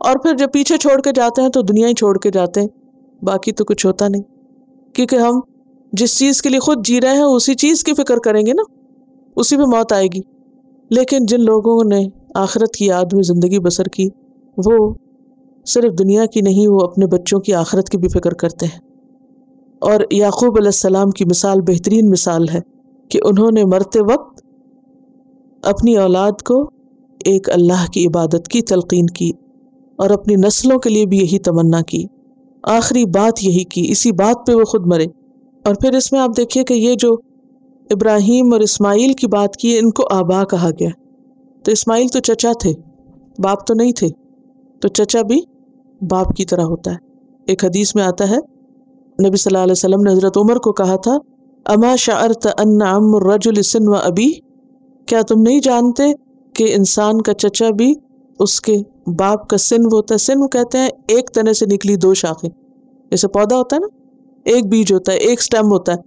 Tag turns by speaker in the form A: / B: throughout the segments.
A: اور پھر جب پیچھے چھوڑ کے جاتے ہیں تو دنیا ہی چھوڑ کے جاتے ہیں، باقی تو کچھ ہوتا نہیں، کیونکہ ہم جس چیز کے لیے خود جی رہے ہیں اسی چیز کی فکر کریں گے نا، اسی پہ موت آئے گی۔ لیکن جن لوگوں نے آخرت کی یاد میں زندگی بسر کی، وہ صرف دنیا کی نہیں، وہ اپنے بچوں کی آخرت کی بھی فکر کرتے ہیں۔ اور یعقوب علیہ السلام کی مثال بہترین مثال ہے کہ انہوں نے مرتے وقت اپنی اولاد کو ایک اللہ کی عبادت کی تلقین کی، اور اپنی نسلوں کے لیے بھی یہی تمنا کی، آخری بات یہی کی، اسی بات پہ وہ خود مرے۔ اور پھر اس میں آپ دیکھیے کہ یہ جو ابراہیم اور اسماعیل کی بات کی، ان کو آبا کہا گیا، تو اسماعیل تو چچا تھے، باپ تو نہیں تھے، تو چچا بھی باپ کی طرح ہوتا ہے۔ ایک حدیث میں آتا ہے نبی صلی اللہ علیہ وسلم نے حضرت عمر کو کہا تھا، اما شعرت ان عم الرجل سن و ابی، کیا تم نہیں جانتے کہ انسان کا چچا بھی اس کے باپ کا سن ہوتا ہے؟ سن کہتے ہیں ایک تنے سے نکلی دو شاخیں، جیسے پودا ہوتا ہے نا، ایک بیج ہوتا ہے، ایک سٹیم ہوتا ہے،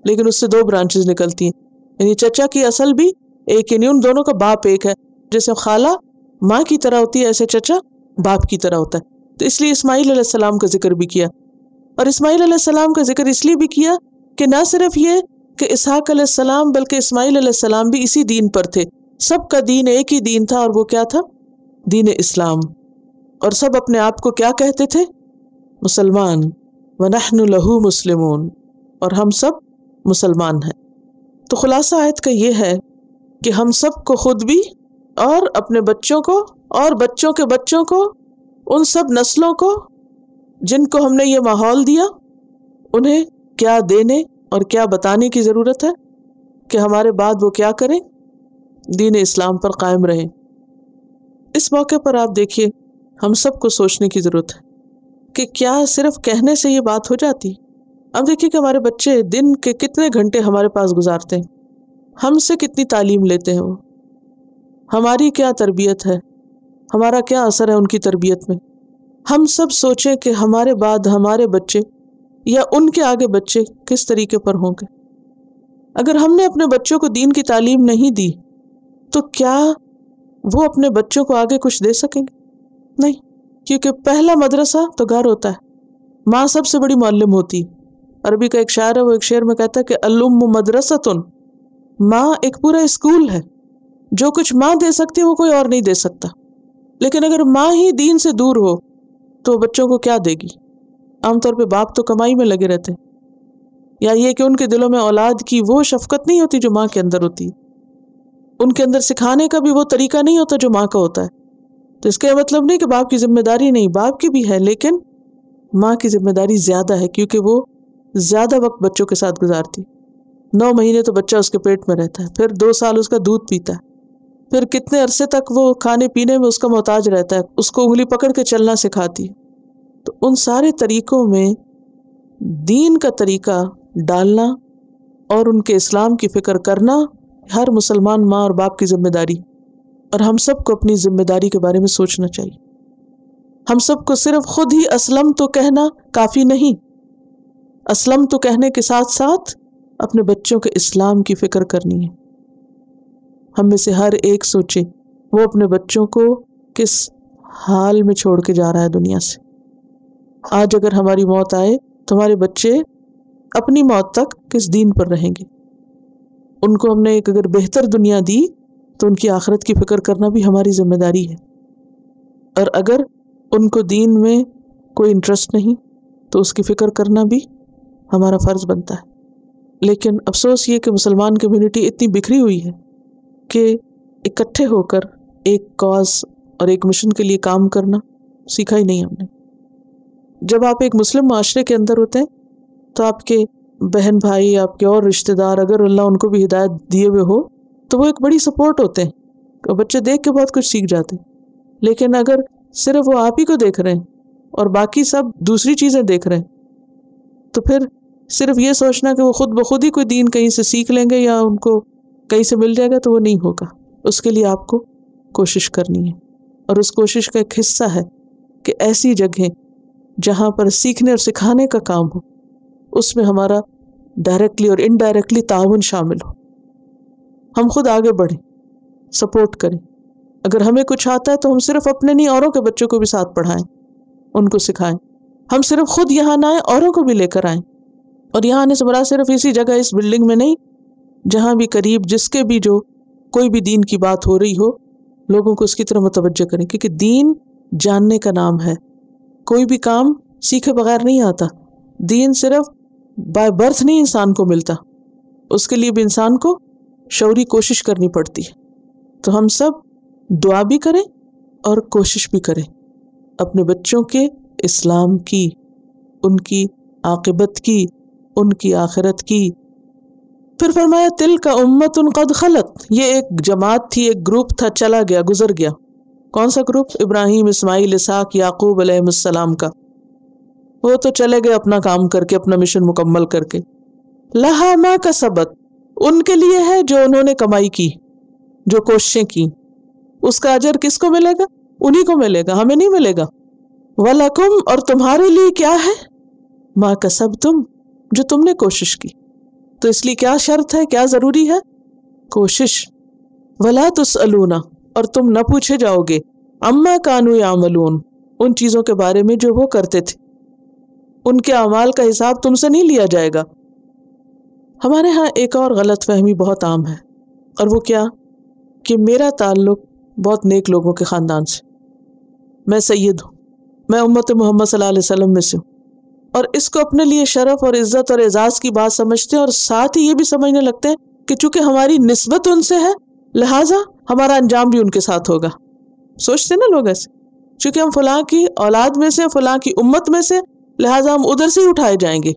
A: لیکن اس سے دو برانچز نکلتی ہیں، یعنی چچا کی اصل بھی ایک، یعنی ان دونوں کا باپ ایک ہے۔ جیسے خالہ ماں کی طرح ہوتی ہے، ایسے چچا باپ کی طرح ہوتا ہے۔ تو اس لیے اسماعیل علیہ السلام کا ذکر بھی کیا، اور اسماعیل علیہ السلام کا ذکر اس لیے بھی کیا کہ نہ صرف یہ کہ اسحاق علیہ السلام بلکہ اسماعیل علیہ السلام بھی اسی دین پر تھے، سب کا دین ایک ہی دین تھا، اور وہ کیا تھا؟ دین اسلام۔ اور سب اپنے آپ کو کیا کہتے تھے؟ مسلمان، وَنَحْنُ لَهُ مُسْلِمُونَ، اور ہم سب مسلمان ہیں۔ تو خلاصہ آیت کا یہ ہے کہ ہم سب کو خود بھی اور اپنے بچوں کو اور بچوں کے بچوں کو، ان سب نسلوں کو جن کو ہم نے یہ ماحول دیا، انہیں کیا دینے اور کیا بتانے کی ضرورت ہے کہ ہمارے بعد وہ کیا کریں؟ دین اسلام پر قائم رہیں۔ اس موقع پر آپ دیکھیے، ہم سب کو سوچنے کی ضرورت ہے کہ کیا صرف کہنے سے یہ بات ہو جاتی؟ اب دیکھیے کہ ہمارے بچے دن کے کتنے گھنٹے ہمارے پاس گزارتے ہیں، ہم سے کتنی تعلیم لیتے ہیں، وہ ہماری کیا تربیت ہے، ہمارا کیا اثر ہے ان کی تربیت میں۔ ہم سب سوچیں کہ ہمارے بعد ہمارے بچے یا ان کے آگے بچے کس طریقے پر ہوں گے۔ اگر ہم نے اپنے بچوں کو دین کی تعلیم نہیں دی تو کیا وہ اپنے بچوں کو آگے کچھ دے سکیں گے؟ نہیں، کیونکہ پہلا مدرسہ تو گھر ہوتا ہے، ماں سب سے بڑی معلم ہوتی۔ عربی کا ایک شاعر ہے، وہ ایک شعر میں کہتا ہے کہ الام مدرستن، ماں ایک پورا اسکول ہے، جو کچھ ماں دے سکتی ہے وہ کوئی اور نہیں دے سکتا۔ لیکن اگر ماں ہی دین سے دور ہو تو بچوں کو کیا دے گی؟ عام طور پہ باپ تو کمائی میں لگے رہتے ہیں، یا یہ کہ ان کے دلوں میں اولاد کی وہ شفقت نہیں ہوتی جو ماں کے اندر ہوتی، ان کے اندر سکھانے کا بھی وہ طریقہ نہیں ہوتا جو ماں کا ہوتا ہے۔ تو اس کا مطلب نہیں کہ باپ کی ذمہ داری نہیں، باپ کی بھی ہے، لیکن ماں کی ذمہ داری زیادہ ہے، کیونکہ وہ زیادہ وقت بچوں کے ساتھ گزارتی۔ 9 مہینے تو بچہ اس کے پیٹ میں رہتا ہے، پھر 2 سال اس کا دودھ پیتا ہے، پھر کتنے عرصے تک وہ کھانے پینے میں اس کا محتاج رہتا ہے، اس کو انگلی پکڑ کے چلنا سکھاتی ہے۔ تو ان سارے طریقوں میں دین کا طریقہ ڈالنا اور ان کے اسلام کی فکر کرنا ہر مسلمان ماں اور باپ کی ذمہ داری، اور ہم سب کو اپنی ذمہ داری کے بارے میں سوچنا چاہیے۔ ہم سب کو صرف خود ہی اسلم تو کہنا کافی نہیں، اسلم تو کہنے کے ساتھ ساتھ اپنے بچوں کے اسلام کی فکر کرنی ہے۔ ہم میں سے ہر ایک سوچے وہ اپنے بچوں کو کس حال میں چھوڑ کے جا رہا ہے دنیا سے۔ آج اگر ہماری موت آئے تو ہمارے بچے اپنی موت تک کس دین پر رہیں گے؟ ان کو ہم نے ایک اگر بہتر دنیا دی تو ان کی آخرت کی فکر کرنا بھی ہماری ذمہ داری ہے، اور اگر ان کو دین میں کوئی انٹرسٹ نہیں تو اس کی فکر کرنا بھی ہمارا فرض بنتا ہے۔ لیکن افسوس یہ کہ مسلمان کمیونٹی اتنی بکھری ہوئی ہے کہ اکٹھے ہو کر ایک کاز اور ایک مشن کے لیے کام کرنا سیکھا ہی نہیں ہم نے۔ جب آپ ایک مسلم معاشرے کے اندر ہوتے ہیں تو آپ کے بہن بھائی، آپ کے اور رشتہ دار، اگر اللہ ان کو بھی ہدایت دیے ہوئے ہو تو وہ ایک بڑی سپورٹ ہوتے ہیں، اور بچے دیکھ کے بہت کچھ سیکھ جاتے ہیں۔ لیکن اگر صرف وہ آپ ہی کو دیکھ رہے ہیں اور باقی سب دوسری چیزیں دیکھ رہے ہیں، تو پھر صرف یہ سوچنا کہ وہ خود بخود ہی کوئی دین کہیں سے سیکھ لیں گے یا ان کو کہیں سے مل جائے گا، تو وہ نہیں ہوگا۔ اس کے لیے آپ کو کوشش کرنی ہے، اور اس کوشش کا ایک حصہ ہے کہ ایسی جگہیں جہاں پر سیکھنے اور سکھانے کا کام ہو، اس میں ہمارا ڈائریکٹلی اور انڈائریکٹلی تعاون شامل ہو، ہم خود آگے بڑھیں، سپورٹ کریں، اگر ہمیں کچھ آتا ہے تو ہم صرف اپنے نہیں اوروں کے بچوں کو بھی ساتھ پڑھائیں، ان کو سکھائیں. ہم صرف خود یہاں نہ آئیں، اوروں کو بھی لے کر آئیں. اور یہاں آنے سے مراد صرف اسی جگہ اس بلڈنگ میں نہیں، جہاں بھی قریب جس کے بھی جو کوئی بھی دین کی بات ہو رہی ہو، لوگوں کو اس کی طرف متوجہ کریں، کیونکہ دین جاننے کا نام ہے. کوئی بھی کام سیکھے بغیر نہیں آتا. دین صرف بائی برتھ نہیں انسان کو ملتا، اس کے لیے بھی انسان کو شعوری کوشش کرنی پڑتی ہے. تو ہم سب دعا بھی کریں اور کوشش بھی کریں اپنے بچوں کے اسلام کی، ان کی عاقبت کی، ان کی آخرت کی. پھر فرمایا تلک امت قد خلت، یہ ایک جماعت تھی، ایک گروپ تھا، چلا گیا، گزر گیا. کون سا گروپ؟ ابراہیم، اسماعیل، اسحاق، یعقوب علیہ السلام کا. وہ تو چلے گئے اپنا کام کر کے، اپنا مشن مکمل کر کے. لہا ما کسبت، ان کے لیے ہے جو انہوں نے کمائی کی، جو کوششیں کی. اس کا اجر کس کو ملے گا؟ انہی کو ملے گا، ہمیں نہیں ملے گا. وَلَكُمْ، اور تمہارے لیے کیا ہے؟ ما کسبتم، جو تم نے کوشش کی. تو اس لیے کیا شرط ہے، کیا ضروری ہے؟ کوشش. وَلَا تُسْأَلُونَ، اور تم نہ پوچھے جاؤ گے، عَمَّا كَانُوا يَعْمَلُونَ، ان چیزوں کے بارے میں جو وہ کرتے تھے. ان کے اعمال کا حساب تم سے نہیں لیا جائے گا. ہمارے ہاں ایک اور غلط فہمی بہت عام ہے، اور وہ کیا کہ میرا تعلق بہت نیک لوگوں کے خاندان سے، میں سید ہوں، میں امت محمد صلی اللہ علیہ وسلم میں سے ہوں، اور اس کو اپنے لیے شرف اور عزت اور اعزاز کی بات سمجھتے ہیں. اور ساتھ ہی یہ بھی سمجھنے لگتے ہیں کہ چونکہ ہماری نسبت ان سے ہے لہٰذا ہمارا انجام بھی ان کے ساتھ ہوگا. سوچتے نا لوگ ایسے، چونکہ ہم فلاں کی اولاد میں سے، فلاں کی امت میں سے، لہٰذا ہم ادھر سے ہی اٹھائے جائیں گے.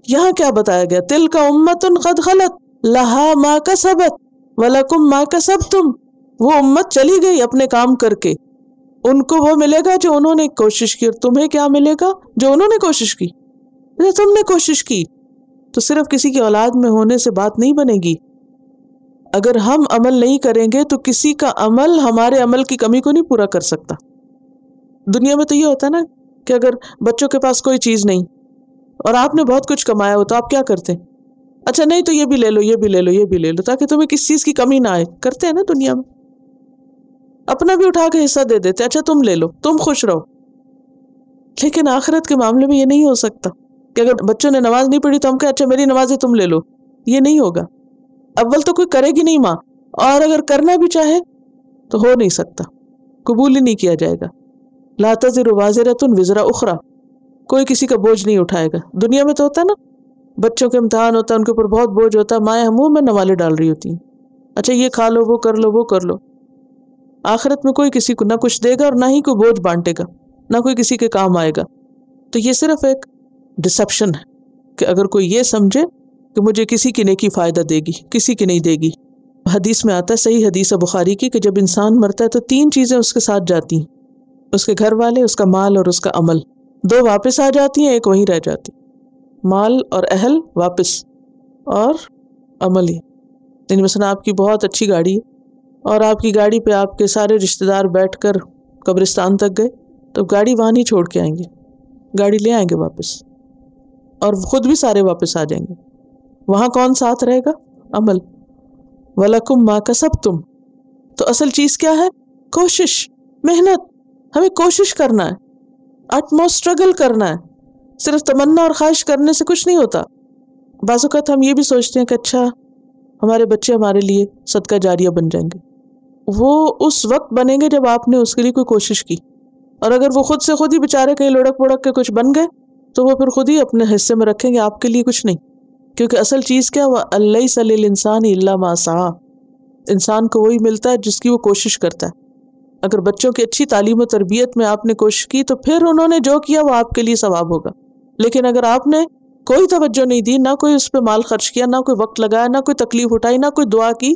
A: یہاں کیا بتایا گیا؟ تلک امت قد خلت لہا ما کسبت ولکم ما کسبتم. وہ امت چلی گئی اپنے کام کر کے، ان کو وہ ملے گا جو انہوں نے کوشش کی، اور تمہیں کیا ملے گا؟ جو انہوں نے کوشش کی. تم نے کوشش کی تو صرف کسی کی اولاد میں ہونے سے بات نہیں بنے گی. اگر ہم عمل نہیں کریں گے تو کسی کا عمل ہمارے عمل کی کمی کو نہیں پورا کر سکتا. دنیا میں تو یہ ہوتا ہے نا کہ اگر بچوں کے پاس کوئی چیز نہیں اور آپ نے بہت کچھ کمایا ہو تو آپ کیا کرتے ہیں؟ اچھا نہیں تو یہ بھی لے لو، یہ بھی لے لو، یہ بھی لے لو، تاکہ تمہیں کس چیز کی کمی نہ آئے. کرتے ہیں نا دنیا میں، اپنا بھی اٹھا کے حصہ دے دیتے، اچھا تم لے لو، تم خوش رہو. لیکن آخرت کے معاملے میں یہ نہیں ہو سکتا کہ اگر بچوں نے نماز نہیں پڑھی تو ہم کہیں اچھا میری نماز ہے تم لے لو. یہ نہیں ہوگا. اول تو کوئی کرے گی نہیں ماں، اور اگر کرنا بھی چاہے تو ہو نہیں سکتا، قبول ہی نہیں کیا جائے گا. لا تزر وازرۃ وزر اخرى، کوئی کسی کا بوجھ نہیں اٹھائے گا. دنیا میں تو ہوتا ہے نا، بچوں کے امتحان ہوتا ہے، ان کے اوپر بہت بوجھ ہوتا ہے، مائیں منہ میں نوالے ڈال رہی ہوتی ہیں، اچھا یہ کھا لو، وہ کر لو، وہ کر لو. آخرت میں کوئی کسی کو نہ کچھ دے گا اور نہ ہی کوئی بوجھ بانٹے گا، نہ کوئی کسی کے کام آئے گا. تو یہ صرف ایک ڈسپشن ہے کہ اگر کوئی یہ سمجھے کہ مجھے کسی کی نیکی فائدہ دے گی، کسی کی نہیں دے گی. حدیث میں آتا ہے، صحیح حدیث ہے بخاری کی، کہ جب انسان مرتا ہے تو 3 چیزیں اس کے ساتھ جاتی ہیں، اس کے گھر والے، اس کا مال اور اس کا عمل. 2 واپس آ جاتی ہیں، 1 وہیں رہ جاتی. مال اور اہل واپس، اور عمل ہی. یعنی مثلا آپ کی بہت اچھی گاڑی ہے اور آپ کی گاڑی پہ آپ کے سارے رشتہ دار بیٹھ کر قبرستان تک گئے، تو گاڑی وہاں نہیں چھوڑ کے آئیں گے، گاڑی لے آئیں گے واپس، اور خود بھی سارے واپس آ جائیں گے. وہاں کون ساتھ رہے گا؟ عمل. وَلَكُمْ مَا كَسَبْتُمْ. تو اصل چیز کیا ہے؟ کوشش، محنت. ہمیں کوشش کرنا ہے، اٹموسٹ اسٹرگل کرنا ہے. صرف تمنا اور خواہش کرنے سے کچھ نہیں ہوتا. بعض اوقات ہم یہ بھی سوچتے ہیں کہ اچھا ہمارے بچے ہمارے لیے صدقہ جاریہ بن جائیں گے. وہ اس وقت بنیں گے جب آپ نے اس کے لیے کوئی کوشش کی، اور اگر وہ خود سے خود ہی بیچارے کہیں لڑک پڑک کے کچھ بن گئے تو وہ پھر خود ہی اپنے حصے میں رکھیں گے، آپ کے لیے کچھ نہیں. کیونکہ اصل چیز کیا؟ وَلَيْسَ لِلْإِنسَانِ إِلَّا مَا سَعَىٰ. انسان کو وہی ملتا ہے جس کی وہ کوشش کرتا ہے. اگر بچوں کی اچھی تعلیم و تربیت میں آپ نے کوشش کی تو پھر انہوں نے جو کیا وہ آپ کے لیے ثواب ہوگا. لیکن اگر آپ نے کوئی توجہ نہیں دی، نہ کوئی اس پہ مال خرچ کیا، نہ کوئی وقت لگایا، نہ کوئی تکلیف اٹھائی، نہ کوئی دعا کی،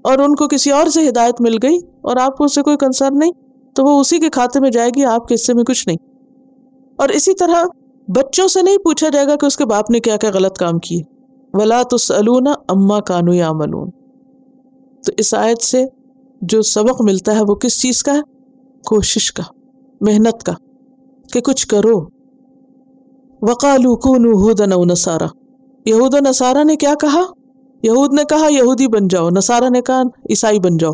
A: اور ان کو کسی اور سے ہدایت مل گئی اور آپ کو اس سے کوئی کنسرن نہیں، تو وہ اسی کے کھاتے میں جائے گی، آپ کے حصے میں کچھ نہیں. اور اسی طرح بچوں سے نہیں پوچھا جائے گا کہ اس کے باپ نے کیا کیا غلط کام کیے. وَلَا تُسْأَلُونَ عَمَّا كَانُوا يَعْمَلُونَ. تو اس آیت سے جو سبق ملتا ہے وہ کس چیز کا ہے؟ کوشش کا، محنت کا، کہ کچھ کرو. وَقَالُوا كُونُوا هُودًا أَوْ نَصَارَىٰ. یہود و نصارہ نے کیا کہا؟ یہود نے کہا یہودی بن جاؤ، نصارہ نے کہا عیسائی بن جاؤ.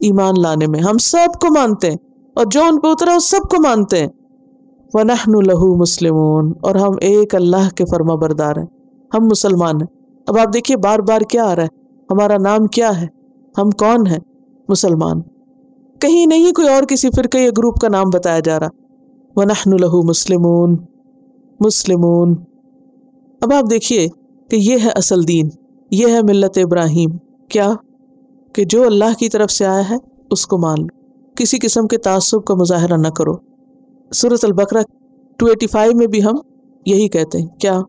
A: ایمان لانے میں، ہم سب کو مانتے ہیں اور جو ان پہ اترا اس سب کو مانتے ہیں۔ وَنَحْنُ لَهُ مُسْلِمُونَ، اور ہم ایک اللہ کے فرما بردار ہیں، ہم مسلمان ہیں۔ اب آپ دیکھیے بار بار کیا آ رہا ہے، ہمارا نام کیا ہے، ہم کون ہیں؟ مسلمان۔ کہیں نہیں کوئی اور کسی فرقے یا گروپ کا نام بتایا جا رہا۔ وَنَحْنُ لَهُ مُسْلِمُونَ، مسلمون۔ اب آپ دیکھیے کہ یہ ہے اصل دین، یہ ہے ملت ابراہیم۔ کیا کہ جو اللہ کی طرف سے آیا ہے اس کو مان لو، کسی قسم کے تعصب کا مظاہرہ نہ کرو۔ سورۃ البقرہ 285 میں بھی ہم یہی کہتے ہیں، کیا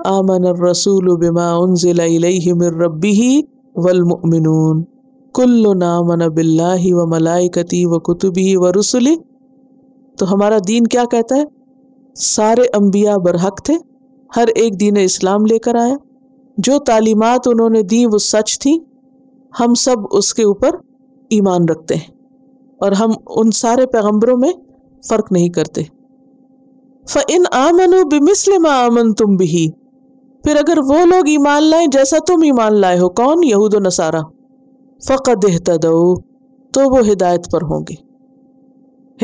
A: آمن الرسول بما انزل الیہ من ربہ والمؤمنون کل آمن باللہ وملائکتہ وکتبہ ورسلہ۔ تو ہمارا دین کیا کہتا ہے؟ سارے انبیاء برحق تھے، ہر ایک دین اسلام لے کر آیا، جو تعلیمات انہوں نے دی وہ سچ تھی، ہم سب اس کے اوپر ایمان رکھتے ہیں اور ہم ان سارے پیغمبروں میں فرق نہیں کرتے۔ فَإِنْ آمَنُوا بِمِثْلِ مَا آمَنْتُمْ بِهِ، پھر اگر وہ لوگ ایمان لائیں جیسا تم ایمان لائے ہو، کون؟ یہود و نصارہ، فَقَدْ اهْتَدَوْا، تو وہ ہدایت پر ہوں گے۔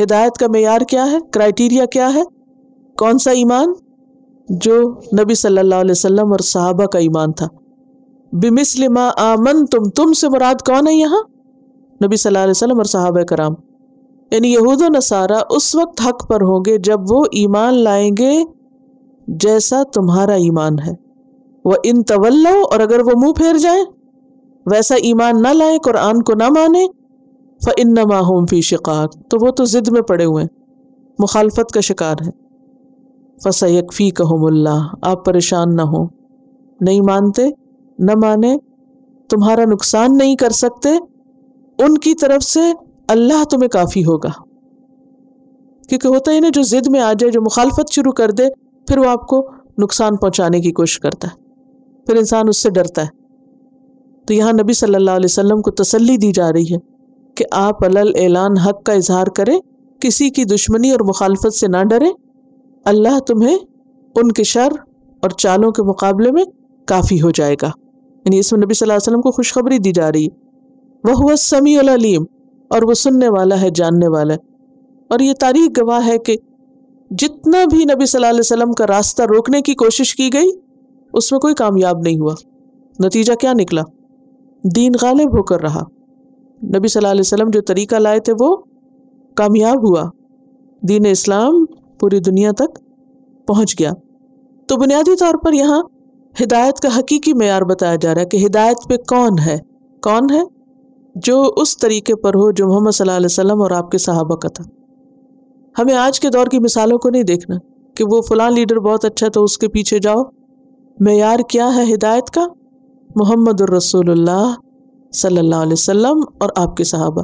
A: ہدایت کا معیار کیا ہے؟ کرائیٹیریا کیا ہے؟ کون سا ایمان؟ جو نبی صلی اللہ علیہ وسلم اور صحابہ کا ایمان تھا۔ بِمِثْلِ مَا آمَنْتُمْ، تم سے مراد کون ہے یہاں؟ نبی صلی اللہ علیہ وسلم اور صحابہ کرام، یعنی یہود و نصارہ اس وقت حق پر ہوں گے جب وہ ایمان لائیں گے جیسا تمہارا ایمان ہے۔ وَإِن تَوَلَّوْا، اور اگر وہ منہ پھیر جائیں، ویسا ایمان نہ لائیں، قرآن کو نہ مانیں، فَإِنَّمَا هُمْ فِي شِقَاقٍ، تو وہ تو ضد میں پڑے ہوئے ہیں، مخالفت کا شکار ہیں۔ فَسَيَكْفِيكَهُمُ اللَّهُ، آپ پریشان نہ ہوں، نہیں مانتے نہ مانے، تمہارا نقصان نہیں کر سکتے، ان کی طرف سے اللہ تمہیں کافی ہوگا۔ کیونکہ ہوتا ہے نا، جو ضد میں آ جائے، جو مخالفت شروع کر دے، پھر وہ آپ کو نقصان پہنچانے کی کوشش کرتا ہے، پھر انسان اس سے ڈرتا ہے۔ تو یہاں نبی صلی اللہ علیہ وسلم کو تسلی دی جا رہی ہے کہ آپ علل اعلان حق کا اظہار کریں، کسی کی دشمنی اور مخالفت سے نہ ڈریں، اللہ تمہیں ان کے شر اور چالوں کے مقابلے میں کافی ہو جائے گا۔ یعنی اس میں نبی صلی اللہ علیہ وسلم کو خوشخبری دی جا رہی ہے۔ وَهُوَ السَّمِيعُ الْعَلِيمُ، اور وہ سننے والا ہے، جاننے والا ہے۔ اور یہ تاریخ گواہ ہے کہ جتنا بھی نبی صلی اللہ علیہ وسلم کا راستہ روکنے کی کوشش کی گئی، اس میں کوئی کامیاب نہیں ہوا۔ نتیجہ کیا نکلا؟ دین غالب ہو کر رہا۔ نبی صلی اللہ علیہ وسلم جو طریقہ لائے تھے وہ کامیاب ہوا، دین اسلام پوری دنیا تک پہنچ گیا۔ تو بنیادی طور پر یہاں ہدایت کا حقیقی معیار بتایا جا رہا ہے کہ ہدایت پہ کون ہے؟ کون ہے؟ جو اس طریقے پر ہو جو محمد صلی اللہ علیہ وسلم اور آپ کے صحابہ کا تھا۔ ہمیں آج کے دور کی مثالوں کو نہیں دیکھنا کہ وہ فلاں لیڈر بہت اچھا تو اس کے پیچھے جاؤ۔ معیار کیا ہے ہدایت کا؟ محمد الرسول اللہ صلی اللہ علیہ وسلم اور آپ کے صحابہ،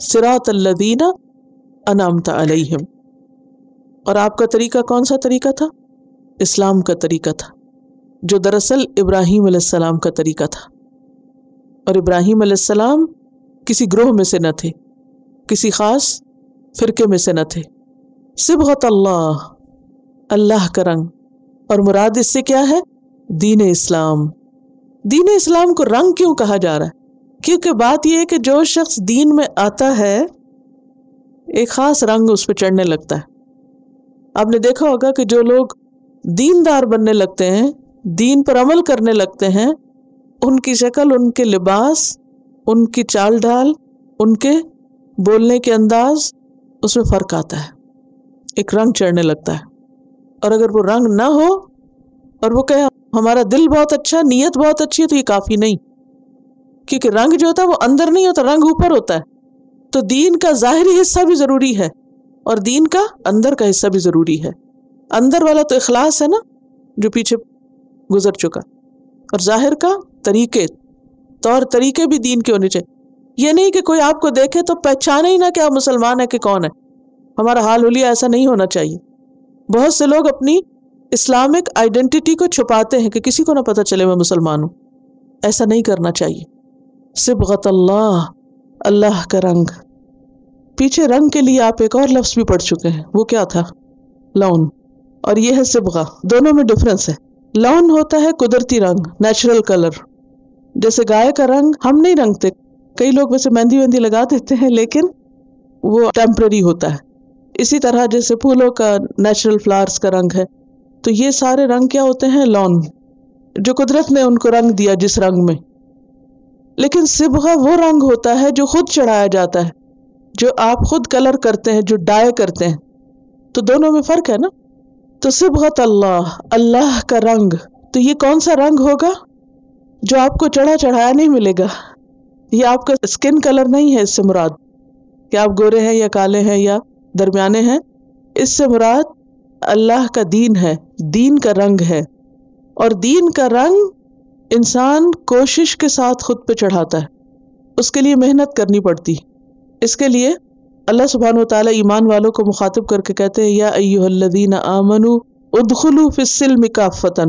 A: صراط الذین انعمت علیہم۔ اور آپ کا طریقہ کون سا طریقہ تھا؟ اسلام کا طریقہ تھا، جو دراصل ابراہیم علیہ السلام کا طریقہ تھا۔ اور ابراہیم علیہ السلام کسی گروہ میں سے نہ تھے، کسی خاص فرقے میں سے نہ تھے۔ صبغۃ اللہ، اللہ کا رنگ، اور مراد اس سے کیا ہے؟ دین اسلام۔ دین اسلام کو رنگ کیوں کہا جا رہا ہے؟ کیونکہ بات یہ ہے کہ جو شخص دین میں آتا ہے ایک خاص رنگ اس پہ چڑھنے لگتا ہے۔ آپ نے دیکھا ہوگا کہ جو لوگ دیندار بننے لگتے ہیں، دین پر عمل کرنے لگتے ہیں، ان کی شکل، ان کے لباس، ان کی چال ڈھال، ان کے بولنے کے انداز، اس میں فرق آتا ہے، ایک رنگ چڑھنے لگتا ہے۔ اور اگر وہ رنگ نہ ہو اور وہ کہے ہمارا دل بہت اچھا، نیت بہت اچھی ہے، تو یہ کافی نہیں، کیونکہ رنگ جو ہوتا ہے وہ اندر نہیں ہوتا، رنگ اوپر ہوتا ہے۔ تو دین کا ظاہری حصہ بھی ضروری ہے اور دین کا اندر کا حصہ بھی ضروری ہے۔ اندر والا تو اخلاص ہے نا، جو پیچھے گزر چکا، اور ظاہر کا طور طریقے بھی دین کے ہونے چاہیے۔ یہ نہیں کہ کوئی آپ کو دیکھے تو پہچانے ہی نہ کہ آپ مسلمان ہیں کہ کون ہے۔ ہمارا حال حلیہ ایسا نہیں ہونا چاہیے۔ بہت سے لوگ اپنی اسلامک آئیڈینٹی کو چھپاتے ہیں کہ کسی کو نہ پتہ چلے میں مسلمان ہوں، ایسا نہیں کرنا چاہیے۔ صبغۃ اللہ، اللہ کا رنگ۔ پیچھے رنگ کے لیے آپ ایک اور لفظ بھی پڑھ چکے ہیں، وہ کیا تھا؟ لون، اور یہ ہے صبغہ۔ دونوں میں ڈفرنس ہے۔ لون ہوتا ہے قدرتی رنگ، نیچرل کلر، جیسے گائے کا رنگ ہم نہیں رنگتے، کئی لوگ ویسے مہندی وہندی لگا دیتے ہیں لیکن وہ ٹیمپرری ہوتا ہے. اسی طرح جیسے پھولوں کا نیچرل فلاورز کا رنگ ہے، تو یہ سارے رنگ کیا ہوتے ہیں؟ لون، جو قدرت نے ان کو رنگ دیا جس رنگ میں. لیکن صبغہ وہ رنگ ہوتا ہے جو خود چڑھایا جاتا ہے، جو آپ خود کلر کرتے ہیں، جو ڈائی کرتے ہیں. تو دونوں میں فرق ہے نا. تو صبغۃ اللہ، اللہ کا رنگ، تو یہ کون سا رنگ ہوگا؟ جو آپ کو چڑھایا نہیں ملے گا. یہ آپ کا اسکن کلر نہیں ہے اس سے مراد کہ آپ گورے ہیں یا کالے ہیں یا درمیانے ہیں. اس سے مراد اللہ کا دین ہے، دین کا رنگ ہے. اور دین کا رنگ انسان کوشش کے ساتھ خود پہ چڑھاتا ہے، اس کے لیے محنت کرنی پڑتی. اس کے لیے اللہ سبحانہ وتعالیٰ ایمان والوں کو مخاطب کر کے کہتے ہیں یا ایھا الذین آمنوا ادخلوا فی السلم کافۃ،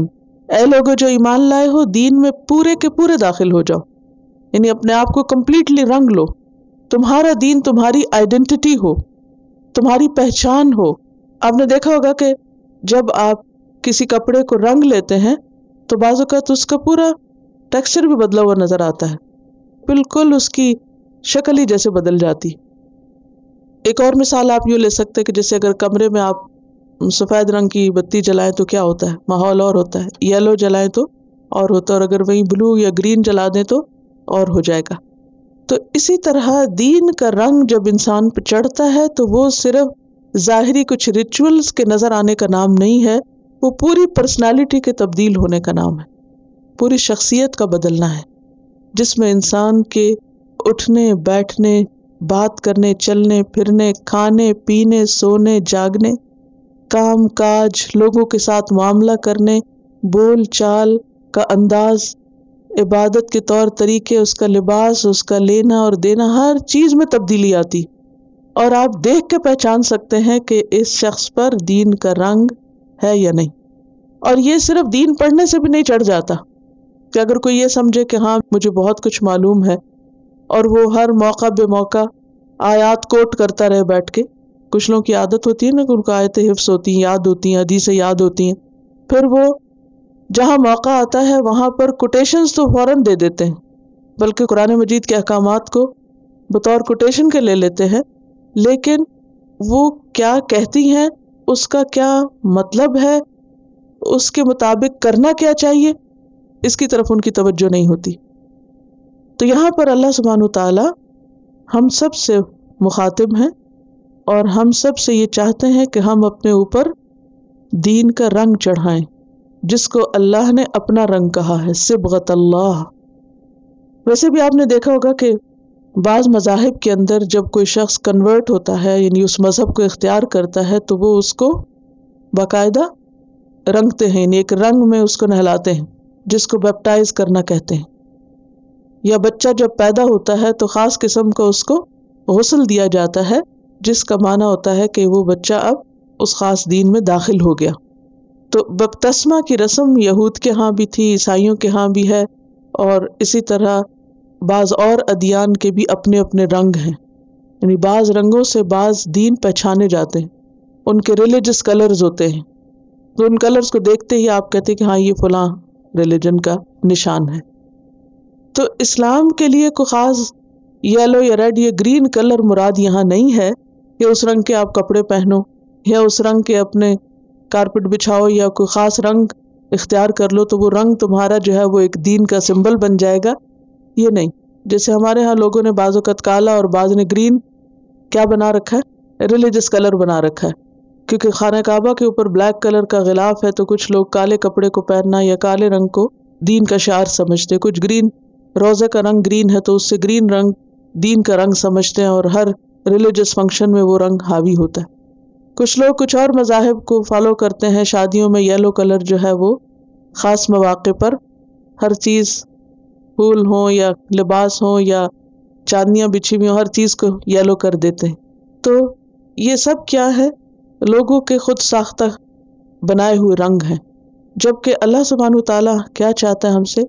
A: اے لوگو جو ایمان لائے ہو دین میں پورے کے پورے داخل ہو جاؤ، یعنی اپنے آپ کو کمپلیٹلی رنگ لو. تمہارا دین تمہاری آئیڈینٹی ہو، تمہاری پہچان ہو. آپ نے دیکھا ہوگا کہ جب آپ کسی کپڑے کو رنگ لیتے ہیں تو بعض اوقات اس کا پورا ٹیکسچر بھی بدلا ہوا نظر آتا ہے، بالکل اس کی شکل ہی جیسے بدل جاتی. ایک اور مثال آپ یوں لے سکتے کہ جیسے اگر کمرے میں آپ سفید رنگ کی بتی جلائیں تو کیا ہوتا ہے؟ ماحول اور ہوتا ہے. یلو جلائیں تو اور ہوتا ہے، اور اگر وہیں بلو یا گرین جلا دیں تو اور ہو جائے گا. تو اسی طرح دین کا رنگ جب انسان پہ چڑھتا ہے تو وہ صرف ظاہری کچھ ریچولز کے نظر آنے کا نام نہیں ہے، وہ پوری پرسنالٹی کے تبدیل ہونے کا نام ہے، پوری شخصیت کا بدلنا ہے، جس میں انسان کے اٹھنے بیٹھنے، بات کرنے، چلنے پھرنے، کھانے پینے، سونے جاگنے، کام کاج، لوگوں کے ساتھ معاملہ کرنے، بول چال کا انداز، عبادت کے طور طریقے، اس کا لباس، اس کا لینا اور دینا، ہر چیز میں تبدیلی آتی. اور آپ دیکھ کے پہچان سکتے ہیں کہ اس شخص پر دین کا رنگ ہے یا نہیں. اور یہ صرف دین پڑھنے سے بھی نہیں چڑھ جاتا کہ اگر کوئی یہ سمجھے کہ ہاں مجھے بہت کچھ معلوم ہے اور وہ ہر موقع بے موقع آیات کوٹ کرتا رہے بیٹھ کے. کچھ لوگوں کی عادت ہوتی ہے نا کہ ان کو آیتیں حفظ ہوتی ہیں، یاد ہوتی ہیں، حدیثیں یاد ہوتی ہیں، پھر وہ جہاں موقع آتا ہے وہاں پر کوٹیشنز تو فوراً دے دیتے ہیں، بلکہ قرآن مجید کے احکامات کو بطور کوٹیشن کے لے لیتے ہیں، لیکن وہ کیا کہتی ہیں، اس کا کیا مطلب ہے، اس کے مطابق کرنا کیا چاہیے، اس کی طرف ان کی توجہ نہیں ہوتی. تو یہاں پر اللہ سبحانہ وتعالی ہم سب سے مخاطب ہیں اور ہم سب سے یہ چاہتے ہیں کہ ہم اپنے اوپر دین کا رنگ چڑھائیں، جس کو اللہ نے اپنا رنگ کہا ہے، صبغۃ اللہ. ویسے بھی آپ نے دیکھا ہوگا کہ بعض مذاہب کے اندر جب کوئی شخص کنورٹ ہوتا ہے، یعنی اس مذہب کو اختیار کرتا ہے، تو وہ اس کو باقاعدہ رنگتے ہیں، یعنی ایک رنگ میں اس کو نہلاتے ہیں، جس کو بیپٹائز کرنا کہتے ہیں. یا بچہ جب پیدا ہوتا ہے تو خاص قسم کا اس کو غسل دیا جاتا ہے، جس کا معنی ہوتا ہے کہ وہ بچہ اب اس خاص دین میں داخل ہو گیا. تو بپتسمہ کی رسم یہود کے ہاں بھی تھی، عیسائیوں کے ہاں بھی ہے، اور اسی طرح بعض اور ادیان کے بھی اپنے اپنے رنگ ہیں، یعنی بعض رنگوں سے بعض دین پہچانے جاتے ہیں، ان کے ریلیجس کلرز ہوتے ہیں، تو ان کلرز کو دیکھتے ہی آپ کہتے ہیں کہ ہاں یہ فلاں ریلیجن کا نشان ہے. تو اسلام کے لیے کوئی خاص یلو یا ریڈ یا گرین کلر مراد یہاں نہیں ہے کہ اس رنگ کے آپ کپڑے پہنو یا اس رنگ کے اپنے کارپٹ بچھاؤ یا کوئی خاص رنگ اختیار کر لو تو وہ رنگ تمہارا جو ہے وہ ایک دین کا سمبل بن جائے گا. یہ نہیں. جیسے ہمارے ہاں لوگوں نے بعض اوقات کالا اور بعض نے گرین کیا بنا رکھا ہے، ریلیجس کلر بنا رکھا ہے، کیونکہ خانہ کعبہ کے اوپر بلیک کلر کا غلاف ہے تو کچھ لوگ کالے کپڑے کو پہننا یا کالے رنگ کو دین کا شعار سمجھتے، کچھ گرین، روزے کا رنگ گرین ہے تو اس سے گرین رنگ دین کا رنگ سمجھتے ہیں، اور ہر ریلیجس فنکشن میں وہ رنگ حاوی ہوتا ہے. کچھ لوگ کچھ اور مذاہب کو فالو کرتے ہیں، شادیوں میں یلو کلر جو ہے وہ خاص مواقع پر ہر چیز، پھول ہوں یا لباس ہوں یا چاندنیاں بچھی ہوئی ہوں، ہر چیز کو یلو کر دیتے ہیں. تو یہ سب کیا ہے؟ لوگوں کے خود ساختہ بنائے ہوئے رنگ ہیں، جبکہ اللہ سبحانہ تعالیٰ کیا چاہتا ہے ہم سے؟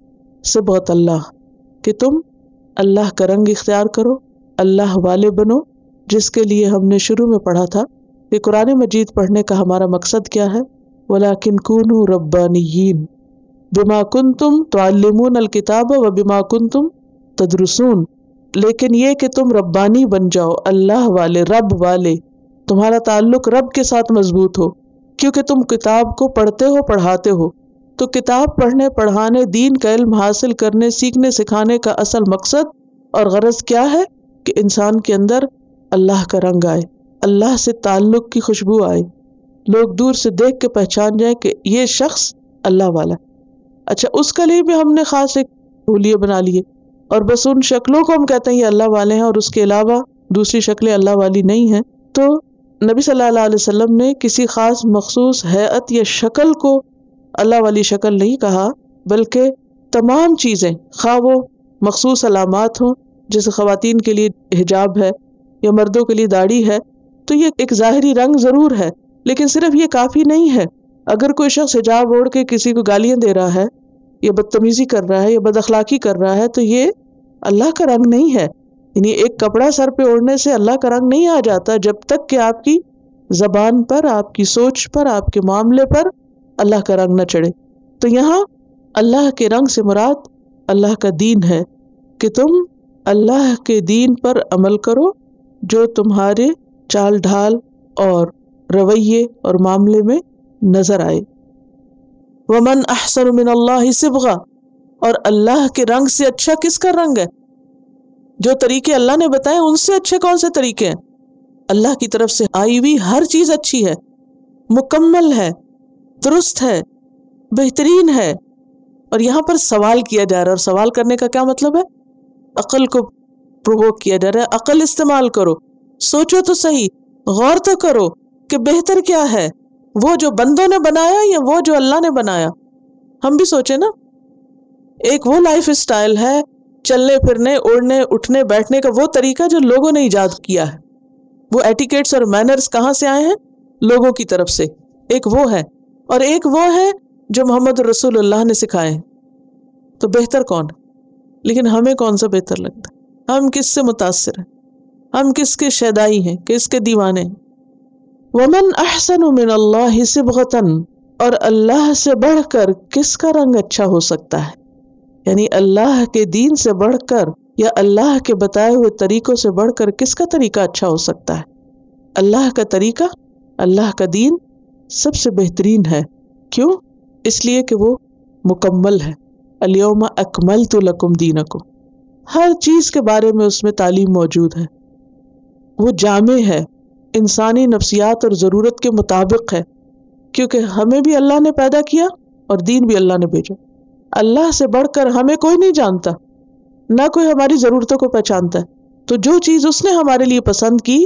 A: صبغۃ اللہ، کہ تم اللہ کا رنگ اختیار کرو، اللہ والے بنو، جس کے لیے ہم نے شروع میں پڑھا تھا کہ قرآن مجید پڑھنے کا ہمارا مقصد کیا ہے؟ وَلَكِنْ كُونُوا رَبَّانِيِّينَ بِمَا كُنْتُمْ تُعَلِّمُونَ الْكِتَابَ وَبِمَا كُنْتُمْ تَدْرُسُونَ. لیکن یہ کہ تم ربانی بن جاؤ، اللہ والے، رب والے، تمہارا تعلق رب کے ساتھ مضبوط ہو، کیونکہ تم کتاب کو پڑھتے ہو، پڑھاتے ہو۔ تو کتاب پڑھنے، پڑھانے، دین کا علم حاصل کرنے، سیکھنے، سکھانے کا اصل مقصد اور غرض کیا ہے؟ کہ انسان کے اندر اللہ کا رنگ آئے، اللہ سے تعلق کی خوشبو آئے، لوگ دور سے دیکھ کے پہچان جائیں کہ یہ شخص اللہ والا۔ اچھا، اس کے لیے بھی ہم نے خاص ایک حلیے بنا لیے، اور بس ان شکلوں کو ہم کہتے ہیں یہ اللہ والے ہیں، اور اس کے علاوہ دوسری شکلیں اللہ والی نہیں ہیں۔ تو نبی صلی اللہ علیہ وسلم نے کسی خاص مخصوص ہیئت یا شکل کو اللہ والی شکل نہیں کہا، بلکہ تمام چیزیں، خواہ وہ مخصوص علامات ہوں، جیسے خواتین کے لیے حجاب ہے یا مردوں کے لیے داڑھی ہے، تو یہ ایک ظاہری رنگ ضرور ہے، لیکن صرف یہ کافی نہیں ہے۔ اگر کوئی شخص حجاب اوڑھ کے کسی کو گالیاں دے رہا ہے یا بدتمیزی کر رہا ہے یا بد اخلاقی کر رہا ہے، تو یہ اللہ کا رنگ نہیں ہے۔ یعنی ایک کپڑا سر پہ اوڑھنے سے اللہ کا رنگ نہیں آ جاتا جب تک کہ آپ کی زبان پر، آپ کی سوچ پر، آپ کے معاملے پر اللہ کا رنگ نہ چڑھے۔ تو یہاں اللہ کے رنگ سے مراد اللہ کا دین ہے، کہ تم اللہ کے دین پر عمل کرو جو تمہارے چال ڈھال اور رویے اور معاملے میں نظر آئے۔ وَمَنْ أَحْسَنُ مِنَ اللَّهِ صِبْغًا، اور اللہ کے رنگ سے اچھا کس کا رنگ ہے؟ جو طریقے اللہ نے بتائے ان سے اچھے کون سے طریقے ہیں؟ اللہ کی طرف سے آئی ہوئی ہر چیز اچھی ہے، مکمل ہے، درست ہے، بہترین ہے۔ اور یہاں پر سوال کیا جا رہا ہے، اور سوال کرنے کا کیا مطلب ہے؟ عقل کو پرووک کیا جا رہا ہے، عقل استعمال کرو، سوچو تو صحیح، غور تو کرو کہ بہتر کیا ہے، وہ جو بندوں نے بنایا یا وہ جو اللہ نے بنایا۔ ہم بھی سوچیں نا، ایک وہ لائف اسٹائل ہے، چلنے پھرنے، اڑنے اٹھنے بیٹھنے کا وہ طریقہ جو لوگوں نے ایجاد کیا ہے، وہ ایٹیکیٹس اور مینرز کہاں سے آئے ہیں؟ لوگوں کی طرف سے۔ ایک وہ ہے، اور ایک وہ ہے جو محمد رسول اللہ نے سکھائے ہیں۔ تو بہتر کون ہے؟ لیکن ہمیں کون سا بہتر لگتا ہے؟ ہم کس سے متاثر ہیں؟ ہم کس کے شیدائی ہیں، کس کے دیوانے ہیں؟ وَمَنْ أَحْسَنُ مِنَ اللَّهِ صِبْغَةً، اور اللہ سے بڑھ کر کس کا رنگ اچھا ہو سکتا ہے؟ یعنی اللہ کے دین سے بڑھ کر یا اللہ کے بتائے ہوئے طریقوں سے بڑھ کر کس کا طریقہ اچھا ہو سکتا ہے؟ اللہ کا طریقہ، اللہ کا دین سب سے بہترین ہے۔ کیوں؟ اس لیے کہ وہ مکمل ہے۔ الیوم اکملت لکم دینکم، ہر چیز کے بارے میں اس میں تعلیم موجود ہے، وہ جامع ہے، انسانی نفسیات اور ضرورت کے مطابق ہے، کیونکہ ہمیں بھی اللہ نے پیدا کیا اور دین بھی اللہ نے بھیجا۔ اللہ سے بڑھ کر ہمیں کوئی نہیں جانتا، نہ کوئی ہماری ضرورتوں کو پہچانتا ہے، تو جو چیز اس نے ہمارے لیے پسند کی،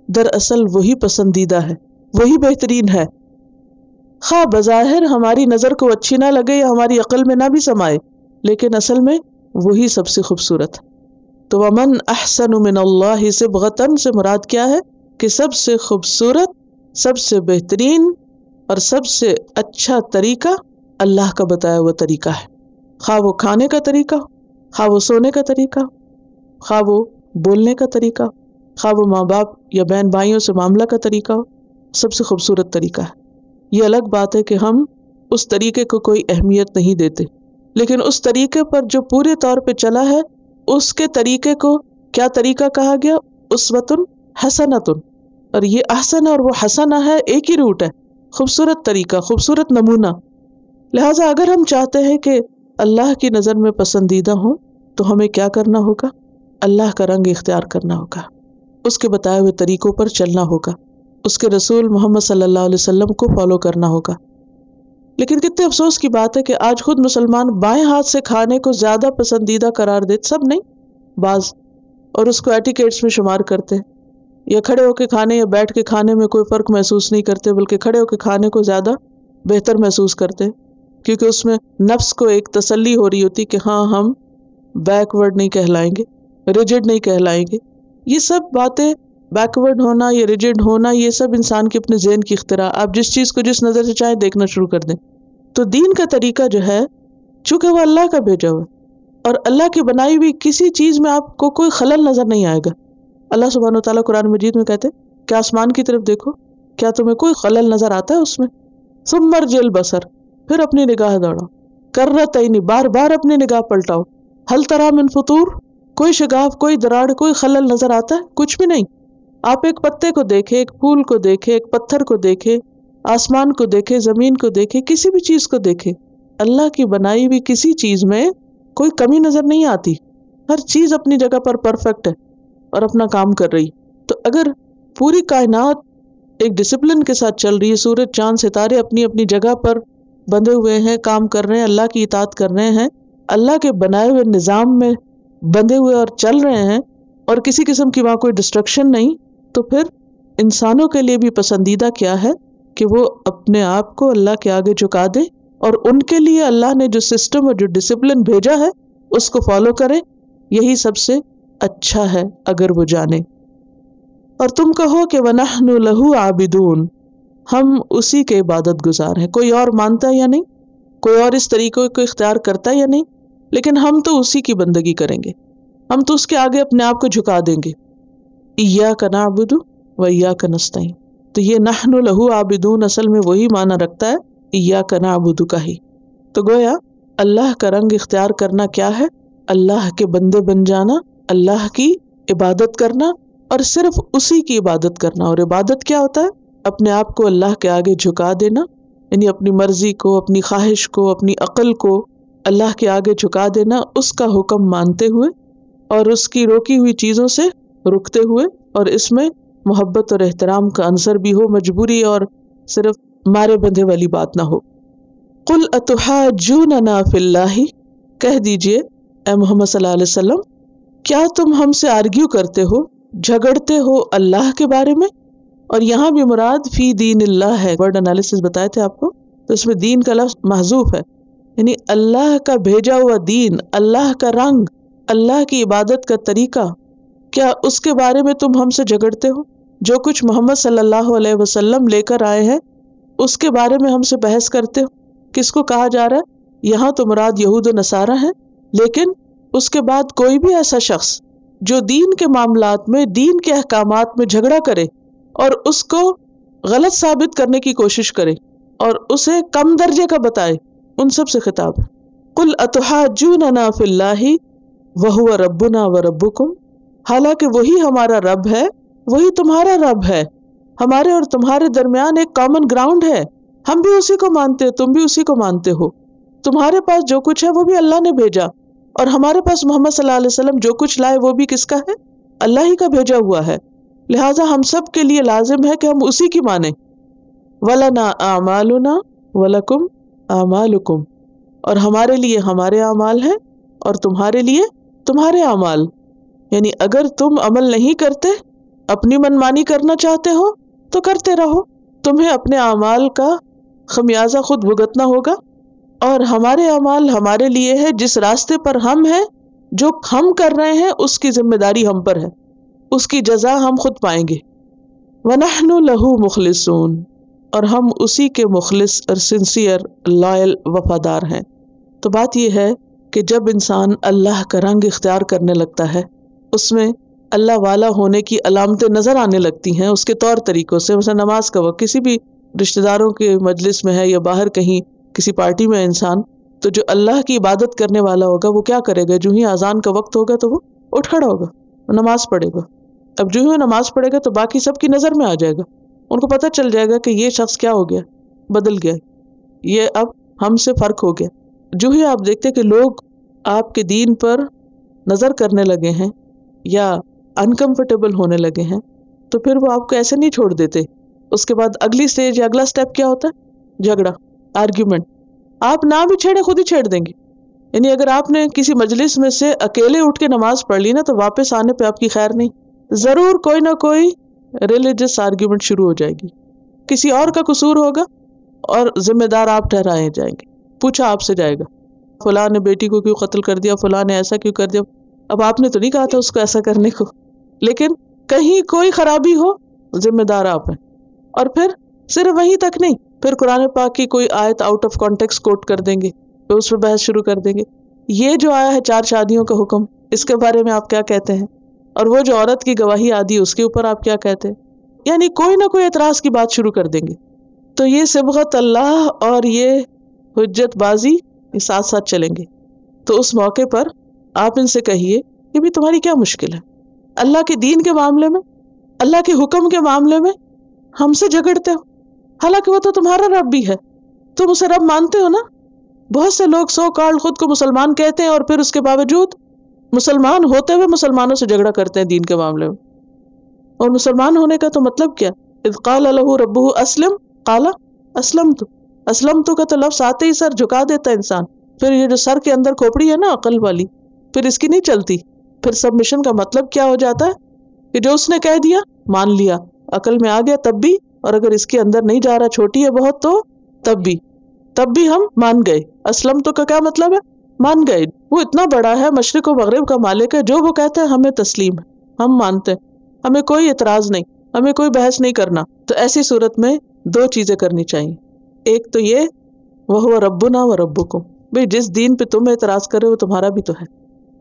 A: دراصل وہی پسندیدہ ہے، وہی بہترین ہے، خواہ بظاہر ہماری نظر کو اچھی نہ لگے یا ہماری عقل میں نہ بھی سمائے، لیکن اصل میں وہی سب سے خوبصورت ہے۔ تو وَمَنْ أَحْسَنُ مِنَ اللَّهِ صِبْغَةً سے مراد کیا ہے؟ کہ سب سے خوبصورت، سب سے بہترین اور سب سے اچھا طریقہ اللہ کا بتایا ہوا طریقہ ہے، خواہ وہ کھانے کا طریقہ ہو، خواہ وہ سونے کا طریقہ ہو، خواہ وہ بولنے کا طریقہ ہو، خواہ وہ ماں باپ یا بہن بھائیوں سے معاملہ کا طریقہ ہو، سب سے خوبصورت طریقہ ہے۔ یہ الگ بات ہے کہ ہم اس طریقے کو کوئی اہمیت نہیں دیتے، لیکن اس طریقے پر جو پورے طور پہ چلا ہے، اس کے طریقے کو کیا طریقہ کہا گیا؟ اسوۃ حسنۃ، اور یہ احسن اور وہ حسنہ ہے، ایک ہی روٹ ہے، خوبصورت طریقہ، خوبصورت نمونہ۔ لہٰذا اگر ہم چاہتے ہیں کہ اللہ کی نظر میں پسندیدہ ہوں تو ہمیں کیا کرنا ہوگا؟ اللہ کا رنگ اختیار کرنا ہوگا، اس کے بتائے ہوئے طریقوں پر چلنا ہوگا، اس کے رسول محمد صلی اللہ علیہ وسلم کو فالو کرنا ہوگا۔ لیکن کتنے افسوس کی بات ہے کہ آج خود مسلمان بائیں ہاتھ سے کھانے کو زیادہ پسندیدہ قرار دیتے، سب نہیں، بعض، اور اس کو ایٹیکیٹس میں شمار کرتے، یا کھڑے ہو کے کھانے یا بیٹھ کے کھانے میں کوئی فرق محسوس نہیں کرتے، بلکہ کھڑے ہو کے کھانے کو زیادہ بہتر محسوس کرتے، کیونکہ اس میں نفس کو ایک تسلی ہو رہی ہوتی کہ ہاں ہم بیکورڈ نہیں کہلائیں گے، ریجڈ نہیں کہلائیں گے۔ یہ سب باتیں، بیکورڈ ہونا یا ریجڈ ہونا، یہ سب انسان کے اپنے ذہن کی اختراع، آپ جس چیز کو جس نظر سے چاہیں دیکھنا شروع کر دیں۔ تو دین کا طریقہ جو ہے، چونکہ وہ اللہ کا بھیجا ہوا ہے، اور اللہ کی بنائی ہوئی کسی چیز میں آپ کو کوئی خلل نظر نہیں آئے گا۔ اللہ سبحانہ وتعالیٰ قرآن مجید میں کہتے کہ آسمان کی طرف دیکھو، کیا تمہیں کوئی خلل نظر آتا ہے اس میں؟ ثم ارجع البصر، پھر اپنی نگاہ دوڑاؤ، کرتین، بار بار اپنی نگاہ پلٹاؤ، ہل تری من فطور، کوئی شگاف، کوئی دراڑ، کوئی خلل نظر آتا ہے؟ کچھ بھی نہیں۔ آپ ایک پتے کو دیکھیں، ایک پھول کو دیکھیں، ایک پتھر کو دیکھیں، آسمان کو دیکھیں، زمین کو دیکھیں، کسی بھی چیز کو دیکھیں، اللہ کی بنائی ہوئی کسی چیز میں کوئی کمی نظر نہیں آتی۔ ہر چیز اپنی جگہ پر پرفیکٹ ہے اور اپنا کام کر رہی۔ تو اگر پوری کائنات ایک ڈسپلن کے ساتھ چل رہی ہے، سورج چاند ستارے اپنی اپنی جگہ پر بندھے ہوئے ہیں، کام کر رہے ہیں، اللہ کی اطاعت کر رہے ہیں، اللہ کے بنائے ہوئے نظام میں بندھے ہوئے اور چل رہے ہیں، اور کسی قسم کی وہاں کوئی ڈسٹرکشن نہیں، تو پھر انسانوں کے لیے بھی پسندیدہ کیا ہے کہ وہ اپنے آپ کو اللہ کے آگے جھکا دیں اور ان کے لیے اللہ نے جو سسٹم اور جو ڈسپلن بھیجا ہے اس کو فالو کریں۔ یہی سب سے اچھا ہے اگر وہ جانے۔ اور تم کہو کہ وَنَحْنُ لَهُ عَابِدُونَ، ہم اسی کے عبادت گزار ہیں۔ کوئی اور مانتا ہے یا نہیں، کوئی اور اس طریقے کو اختیار کرتا ہے یا نہیں، لیکن ہم تو اسی کی بندگی کریں گے، ہم تو اس کے آگے اپنے آپ کو جھکا دیں گے۔ إِيَّاكَ نَعْبُدُ وَإِيَّاكَ نَسْتَعِينُ، تو یہ نحن لہو عابدون اصل میں وہی معنی رکھتا ہے إِيَّاكَ نَعْبُدُ کا ہی۔ تو گویا اللہ کا رنگ اختیار کرنا کیا ہے؟ اللہ کے بندے بن جانا، اللہ کی عبادت کرنا، اور صرف اسی کی عبادت کرنا۔ اور عبادت کیا ہوتا ہے؟ اپنے آپ کو اللہ کے آگے جھکا دینا، یعنی اپنی مرضی کو، اپنی خواہش کو، اپنی عقل کو اللہ کے آگے جھکا دینا، اس کا حکم مانتے ہوئے اور اس کی روکی ہوئی چیزوں سے رکتے ہوئے، اور اس میں محبت اور احترام کا عنصر بھی ہو، مجبوری اور صرف مارے بندھے والی بات نہ ہو۔ قل اتحاجوننا فی اللہ، کہہ دیجئے اے محمد صلی اللہ علیہ وسلم، کیا تم ہم سے آرگیو کرتے ہو، جھگڑتے ہو اللہ کے بارے میں؟ اور یہاں بھی مراد فی دین اللہ ہے، ورڈ انالیسس بتائے تھے آپ کو، تو اس میں دین کا لفظ محذوف ہے، یعنی اللہ کا بھیجا ہوا دین، اللہ کا رنگ، اللہ کی عبادت کا طریقہ، کیا اس کے بارے میں تم ہم سے جھگڑتے ہو؟ جو کچھ محمد صلی اللہ علیہ وسلم لے کر آئے ہیں اس کے بارے میں ہم سے بحث کرتے ہو؟ کس کو کہا جا رہا ہے؟ یہاں تو مراد یہود و نصارہ ہیں، لیکن اس کے بعد کوئی بھی ایسا شخص جو دین کے معاملات میں، دین کے احکامات میں جھگڑا کرے اور اس کو غلط ثابت کرنے کی کوشش کرے اور اسے کم درجے کا بتائے، ان سب سے خطاب ہے۔ قل اتحاجوننا فی اللہ وہو ربنا وربکم، حالانکہ وہی ہمارا رب ہے، وہی تمہارا رب ہے، ہمارے اور تمہارے درمیان ایک کامن گراؤنڈ ہے، ہم بھی اسی کو مانتے ہیں، تم بھی اسی کو مانتے ہو، تمہارے پاس جو کچھ ہے وہ بھی اللہ نے بھیجا، اور ہمارے پاس محمد صلی اللہ علیہ وسلم جو کچھ لائے وہ بھی کس کا ہے؟ اللہ ہی کا بھیجا ہوا ہے، لہٰذا ہم سب کے لیے لازم ہے کہ ہم اسی کی مانیں۔ وَلَنَا أَعْمَالُنَا وَلَكُمْ أَعْمَالُكُمْ، اور ہمارے لیے ہمارے اعمال ہیں اور تمہارے لیے تمہارے اعمال، یعنی اگر تم عمل نہیں کرتے، اپنی منمانی کرنا چاہتے ہو تو کرتے رہو، تمہیں اپنے اعمال کا خمیازہ خود بھگتنا ہوگا، اور ہمارے اعمال ہمارے لیے ہے، جس راستے پر ہم ہیں، جو ہم کر رہے ہیں اس کی ذمہ داری ہم پر ہے، اس کی جزا ہم خود پائیں گے۔ وَنَحْنُ لَهُ مُخْلِصُونَ، اور ہم اسی کے مخلص اور سنسیئر، لائل، وفادار ہیں۔ تو بات یہ ہے کہ جب انسان اللہ کا رنگ اختیار کرنے لگتا ہے، اس میں اللہ والا ہونے کی علامتیں نظر آنے لگتی ہیں اس کے طور طریقوں سے۔ مثلا نماز کا وقت، کسی بھی رشتہ داروں کے مجلس میں ہے یا باہر کہیں کسی پارٹی میں انسان، تو جو اللہ کی عبادت کرنے والا ہوگا وہ کیا کرے گا؟ جو ہی اذان کا وقت ہوگا تو وہ اٹھ کھڑا ہوگا، نماز پڑھے گا۔ اب جو ہی نماز پڑھے گا تو باقی سب کی نظر میں آ جائے گا، ان کو پتہ چل جائے گا کہ یہ شخص کیا ہو گیا، بدل گیا، یہ اب ہم سے فرق ہو گیا۔ جو ہی آپ دیکھتے کہ لوگ آپ کے دین پر نظر کرنے لگے ہیں یا انکمفرٹیبل ہونے لگے ہیں تو پھر وہ آپ کو ایسے نہیں چھوڑ دیتے۔ اس کے بعد اگلی سٹیج یا اگلا سٹیپ کیا ہوتا ہے؟ جھگڑا، آرگیومنٹ۔ آپ نہ بھی چھیڑے، خود ہی چھیڑ دیں گے۔ یعنی اگر آپ نے کسی مجلس میں سے اکیلے اٹھ کے نماز پڑھ لی نا تو واپس آنے پہ آپ کی خیر نہیں، ضرور کوئی نہ کوئی ریلیجس آرگیومنٹ شروع ہو جائے گی، کسی اور کا قصور ہوگا اور ذمہ دار آپ ٹھہرائے جائیں گے، پوچھا آپ سے جائے گا، فلاں نے بیٹی کو کیوں قتل کر دیا، فلاں نے ایسا کیوں کر دیا۔ اب آپ نے تو نہیں کہا تھا اس کو ایسا کرنے کو، لیکن کہیں کوئی خرابی ہو ذمہ دار آپ ہیں۔ اور پھر صرف وہیں تک نہیں، پھر قرآن پاک کی کوئی آیت آؤٹ آف کانٹیکسٹ کوٹ کر دیں گے، پھر اس پہ بحث شروع کر دیں گے، یہ جو آیا ہے 4 شادیوں کا حکم، اس کے بارے میں آپ کیا کہتے ہیں؟ اور وہ جو عورت کی گواہی آدھی اس کے اوپر آپ کیا کہتے ہیں؟ یعنی کوئی نہ کوئی اعتراض کی بات شروع کر دیں گے۔ تو یہ صبغت اللہ اور یہ حجت بازی یہ ساتھ ساتھ چلیں گے۔ تو اس موقع پر آپ ان سے کہیے کہ بھی تمہاری کیا مشکل ہے؟ اللہ کے دین کے معاملے میں، اللہ کے حکم کے معاملے میں ہم سے جھگڑتے ہو، حالانکہ وہ تو تمہارا رب بھی ہے، تم اسے رب مانتے ہو نا۔ بہت سے لوگ سو کال خود کو مسلمان کہتے ہیں اور پھر اس کے باوجود مسلمان ہوتے ہوئے مسلمانوں سے جھگڑا کرتے ہیں دین کے معاملے میں۔ اور مسلمان ہونے کا تو مطلب کیا؟ اذ قال له ربه اسلم قال اسلمت، اسلمت کا تو لفظ آتے ہی سر جھکا دیتا ہے انسان۔ پھر یہ جو سر کے اندر کھوپڑی ہے نا عقل والی، پھر اس کی نہیں چلتی۔ پھر سبمیشن کا مطلب کیا ہو جاتا ہے کہ جو اس نے کہہ دیا مان لیا، عقل میں آ گیا تب بھی، اور اگر اس کے اندر نہیں جا رہا، چھوٹی ہے بہت، تو تب بھی ہم مان گئے۔ اسلم تو کا کیا مطلب ہے؟ مان گئے۔ وہ اتنا بڑا ہے، مشرق و مغرب کا مالک ہے، جو وہ کہتا ہے ہمیں تسلیم ہے، ہم مانتے ہیں، ہمیں کوئی اعتراض نہیں، ہمیں کوئی بحث نہیں کرنا۔ تو ایسی صورت میں دو چیزیں کرنی چاہیے، ایک تو یہ وَهُوَ رَبُّنَا وَرَبُّكُمْ، بھئی جس دین پہ تم اعتراض کرے وہ تمہارا بھی تو ہے۔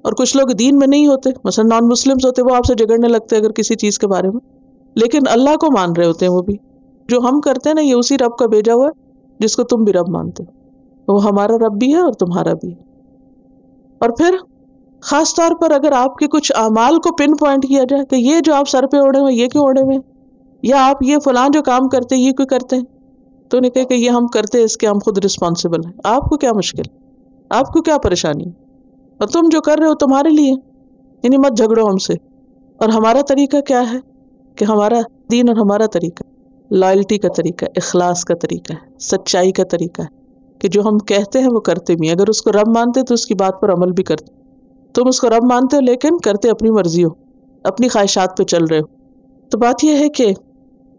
A: اور کچھ لوگ دین میں نہیں ہوتے، مثلا نان مسلمز ہوتے، وہ آپ سے جھگڑنے لگتے اگر کسی چیز کے بارے میں، لیکن اللہ کو مان رہے ہوتے ہیں وہ بھی۔ جو ہم کرتے ہیں نا، یہ اسی رب کا بھیجا ہوا ہے جس کو تم بھی رب مانتے ہو، وہ ہمارا رب بھی ہے اور تمہارا بھی ہے۔ اور پھر خاص طور پر اگر آپ کے کچھ اعمال کو پن پوائنٹ کیا جائے کہ یہ جو آپ سر پہ اوڑے ہوئے یہ کیوں اوڑے ہوئے، یا آپ یہ فلاں جو کام کرتے ہیں یہ کیوں کرتے ہیں، تو نہیں کہ یہ ہم کرتے ہیں اس کے ہم خود رسپانسبل ہیں۔ آپ کو کیا مشکل، آپ کو کیا پریشانی، اور تم جو کر رہے ہو تمہارے لیے، یعنی مت جھگڑو ہم سے۔ اور ہمارا طریقہ کیا ہے کہ ہمارا دین اور ہمارا طریقہ لائلٹی کا طریقہ ہے، اخلاص کا طریقہ ہے، سچائی کا طریقہ ہے کہ جو ہم کہتے ہیں وہ کرتے بھی ہیں۔ اگر اس کو رب مانتے تو اس کی بات پر عمل بھی کرتے۔ تم اس کو رب مانتے ہو لیکن کرتے اپنی مرضی ہو، اپنی خواہشات پہ چل رہے ہو۔ تو بات یہ ہے کہ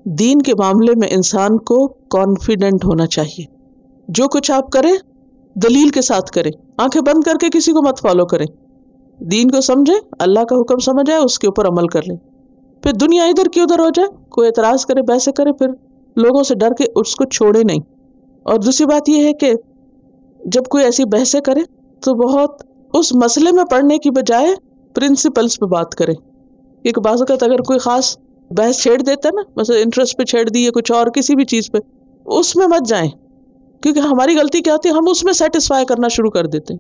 A: دین کے معاملے میں انسان کو کانفیڈنٹ ہونا چاہیے۔ جو کچھ آپ کریں دلیل کے ساتھ کریں، آنکھیں بند کر کے کسی کو مت فالو کریں، دین کو سمجھیں، اللہ کا حکم سمجھ آئے اس کے اوپر عمل کر لیں۔ پھر دنیا ادھر کی ادھر ہو جائے، کوئی اعتراض کرے بحث کرے، پھر لوگوں سے ڈر کے اس کو چھوڑے نہیں۔ اور دوسری بات یہ ہے کہ جب کوئی ایسی بحثیں کرے تو بہت اس مسئلے میں پڑھنے کی بجائے پرنسپلز پہ بات کرے۔ ایک بعض اوقات اگر کوئی خاص بحث چھیڑ دیتا ہے نا، مثلا انٹرسٹ پہ چھیڑ دی یا کچھ اور کسی بھی چیز پہ، اس میں مت جائیں، کیونکہ ہماری غلطی کیا ہوتی ہے، ہم اس میں سیٹسفائی کرنا شروع کر دیتے ہیں،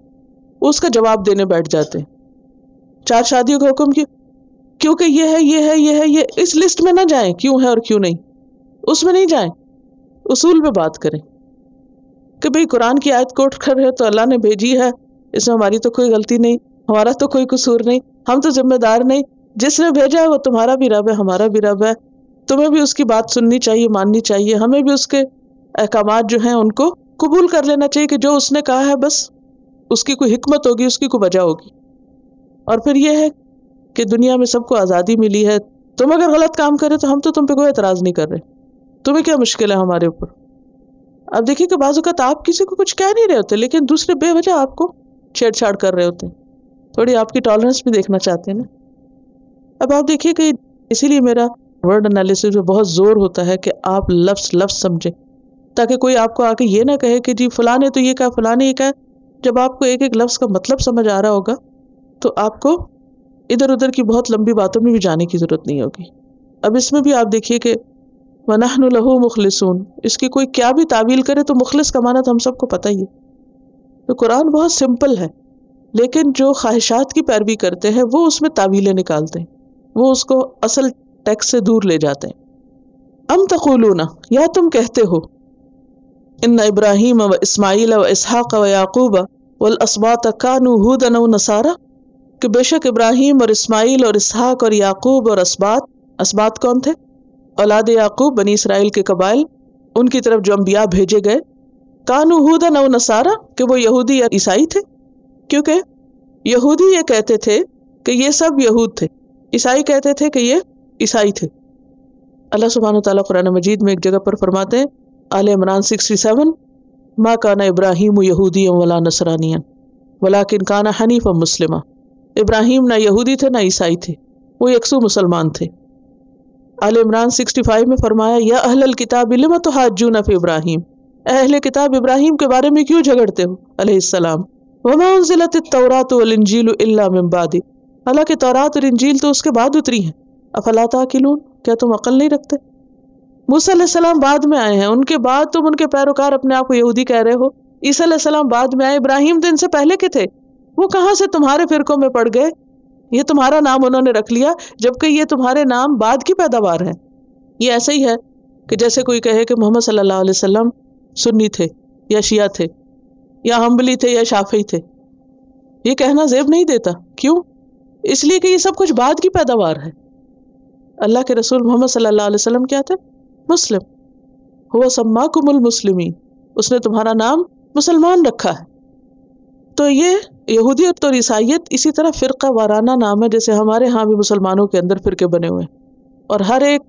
A: اس کا جواب دینے بیٹھ جاتے ہیں۔ 4 شادیوں کا حکم کیونکہ یہ ہے یہ ہے یہ ہے، یہ اس لسٹ میں نہ جائیں، کیوں ہے اور کیوں نہیں، اس میں نہیں جائیں، اصول پہ بات کریں کہ بھئی قرآن کی آیت کوٹ کر رہے تو اللہ نے بھیجی ہے، اس میں ہماری تو کوئی غلطی نہیں، ہمارا تو کوئی قصور نہیں، ہم تو ذمہ دار نہیں، جس نے بھیجا ہے وہ تمہارا بھی رب ہے، ہمارا بھی رب ہے، تمہیں بھی اس کی بات سننی چاہیے، ماننی چاہیے، ہمیں بھی اس کے احکامات جو ہیں ان کو قبول کر لینا چاہیے کہ جو اس نے کہا ہے بس اس کی کوئی حکمت ہوگی، اس کی کوئی وجہ ہوگی۔ اور پھر یہ ہے کہ دنیا میں سب کو آزادی ملی ہے، تم اگر غلط کام کرے تو ہم تو تم پہ کوئی اعتراض نہیں کر رہے، تمہیں کیا مشکل ہے ہمارے اوپر۔ اب دیکھیے کہ بعض اوقات آپ کسی کو کچھ کہہ نہیں رہے ہوتے لیکن دوسرے بے وجہ آپ کو چھیڑ چھاڑ کر رہے ہوتے ہیں، تھوڑی آپ کی ٹالرنس بھی دیکھنا چاہتے ہیں نا۔ اب آپ دیکھیے کہ اسی لیے میرا ورڈ انالیسس میں بہت زور ہوتا ہے کہ آپ لفظ سمجھیں، تاکہ کوئی آپ کو آ کے یہ نہ کہے کہ جی فلاں نے تو یہ کہا، فلاں نے یہ کہا۔ جب آپ کو ایک ایک لفظ کا مطلب سمجھ آ رہا ہوگا تو آپ کو ادھر ادھر کی بہت لمبی باتوں میں بھی جانے کی ضرورت نہیں ہوگی۔ اب اس میں بھی آپ دیکھیے کہ وَنَحْنُ لَهُ مُخْلِصُونَ، اس کی کوئی کیا بھی تعویل کرے تو مخلص کا معنی تو ہم سب کو پتہ ہی ہے۔ تو قرآن بہت سمپل ہے، لیکن جو خواہشات کی پیروی کرتے ہیں وہ اس میں تعویلیں نکالتے ہیں، وہ اس کو اصل ٹیکسٹ سے دور لے جاتے ہیں۔ ام تقولون، یا تم کہتے ہو، ان ابراہیم و اسماعیل و اسحاق و یعقوب والاسباط کانوا ھودا و نصارا، کہ بے شک ابراہیم اور اسماعیل اور اسحاق اور یعقوب اور اسباط کون تھے؟ اولاد یعقوب، بنی اسرائیل کے قبائل، ان کی طرف جو انبیاء بھیجے گئے، کانوا ھودا و نصارا، کہ وہ یہودی یا عیسائی تھے، کیونکہ یہودی یہ کہتے تھے کہ یہ سب یہود تھے، عیسائی کہتے تھے کہ یہ عیسائی تھے۔ اللہ سبحانہ وتعالیٰ قرآن مجید میں ایک جگہ پر فرماتے ہیں، آل عمران 67، ما کان ابراہیم یہودیا ولا نصرانیا ولکن کان حنیفا مسلما، ابراہیم نہ یہودی تھے نہ عیسائی تھے، وہ یکسو مسلمان تھے۔ آل عمران 65 میں فرمایا، یا اہل الکتاب لم تحاجون فی ابراہیم، اہل کتاب ابراہیم کے بارے میں کیوں جھگڑتے ہو علیہ السلام، وما انزلت التوراۃ والانجیل الا من بعد، حالانکہ تورات اور انجیل تو اس کے بعد اتری ہیں، افلا تعقلون، کیا تم عقل نہیں رکھتے؟ موسیٰ علیہ السلام بعد میں آئے ہیں، ان کے بعد تم ان کے پیروکار اپنے آپ کو یہودی کہہ رہے ہو۔ عیسیٰ علیہ السلام بعد میں آئے، ابراہیم تو ان سے پہلے کے تھے، وہ کہاں سے تمہارے فرقوں میں پڑ گئے؟ یہ تمہارا نام انہوں نے رکھ لیا جبکہ یہ تمہارے نام بعد کی پیداوار ہے. یہ ایسا ہی ہے کہ جیسے کوئی کہے کہ محمد صلی اللہ علیہ وسلم سنی تھے یا شیعہ تھے یا حنبلی تھے یا شافعی تھے. یہ کہنا زیب نہیں دیتا. کیوں؟ اس لیے کہ یہ سب کچھ بعد کی پیداوار ہے. اللہ کے رسول محمد صلی اللہ علیہ وسلم کیا تھے؟ مسلم. ہوا سماکم المسلمین، اس نے تمہارا نام مسلمان رکھا ہے. تو یہ یہودیت اور عیسائیت اسی طرح فرقہ وارانہ نام ہے، جیسے ہمارے ہاں بھی مسلمانوں کے اندر فرقے بنے ہوئے ہیں، اور ہر ایک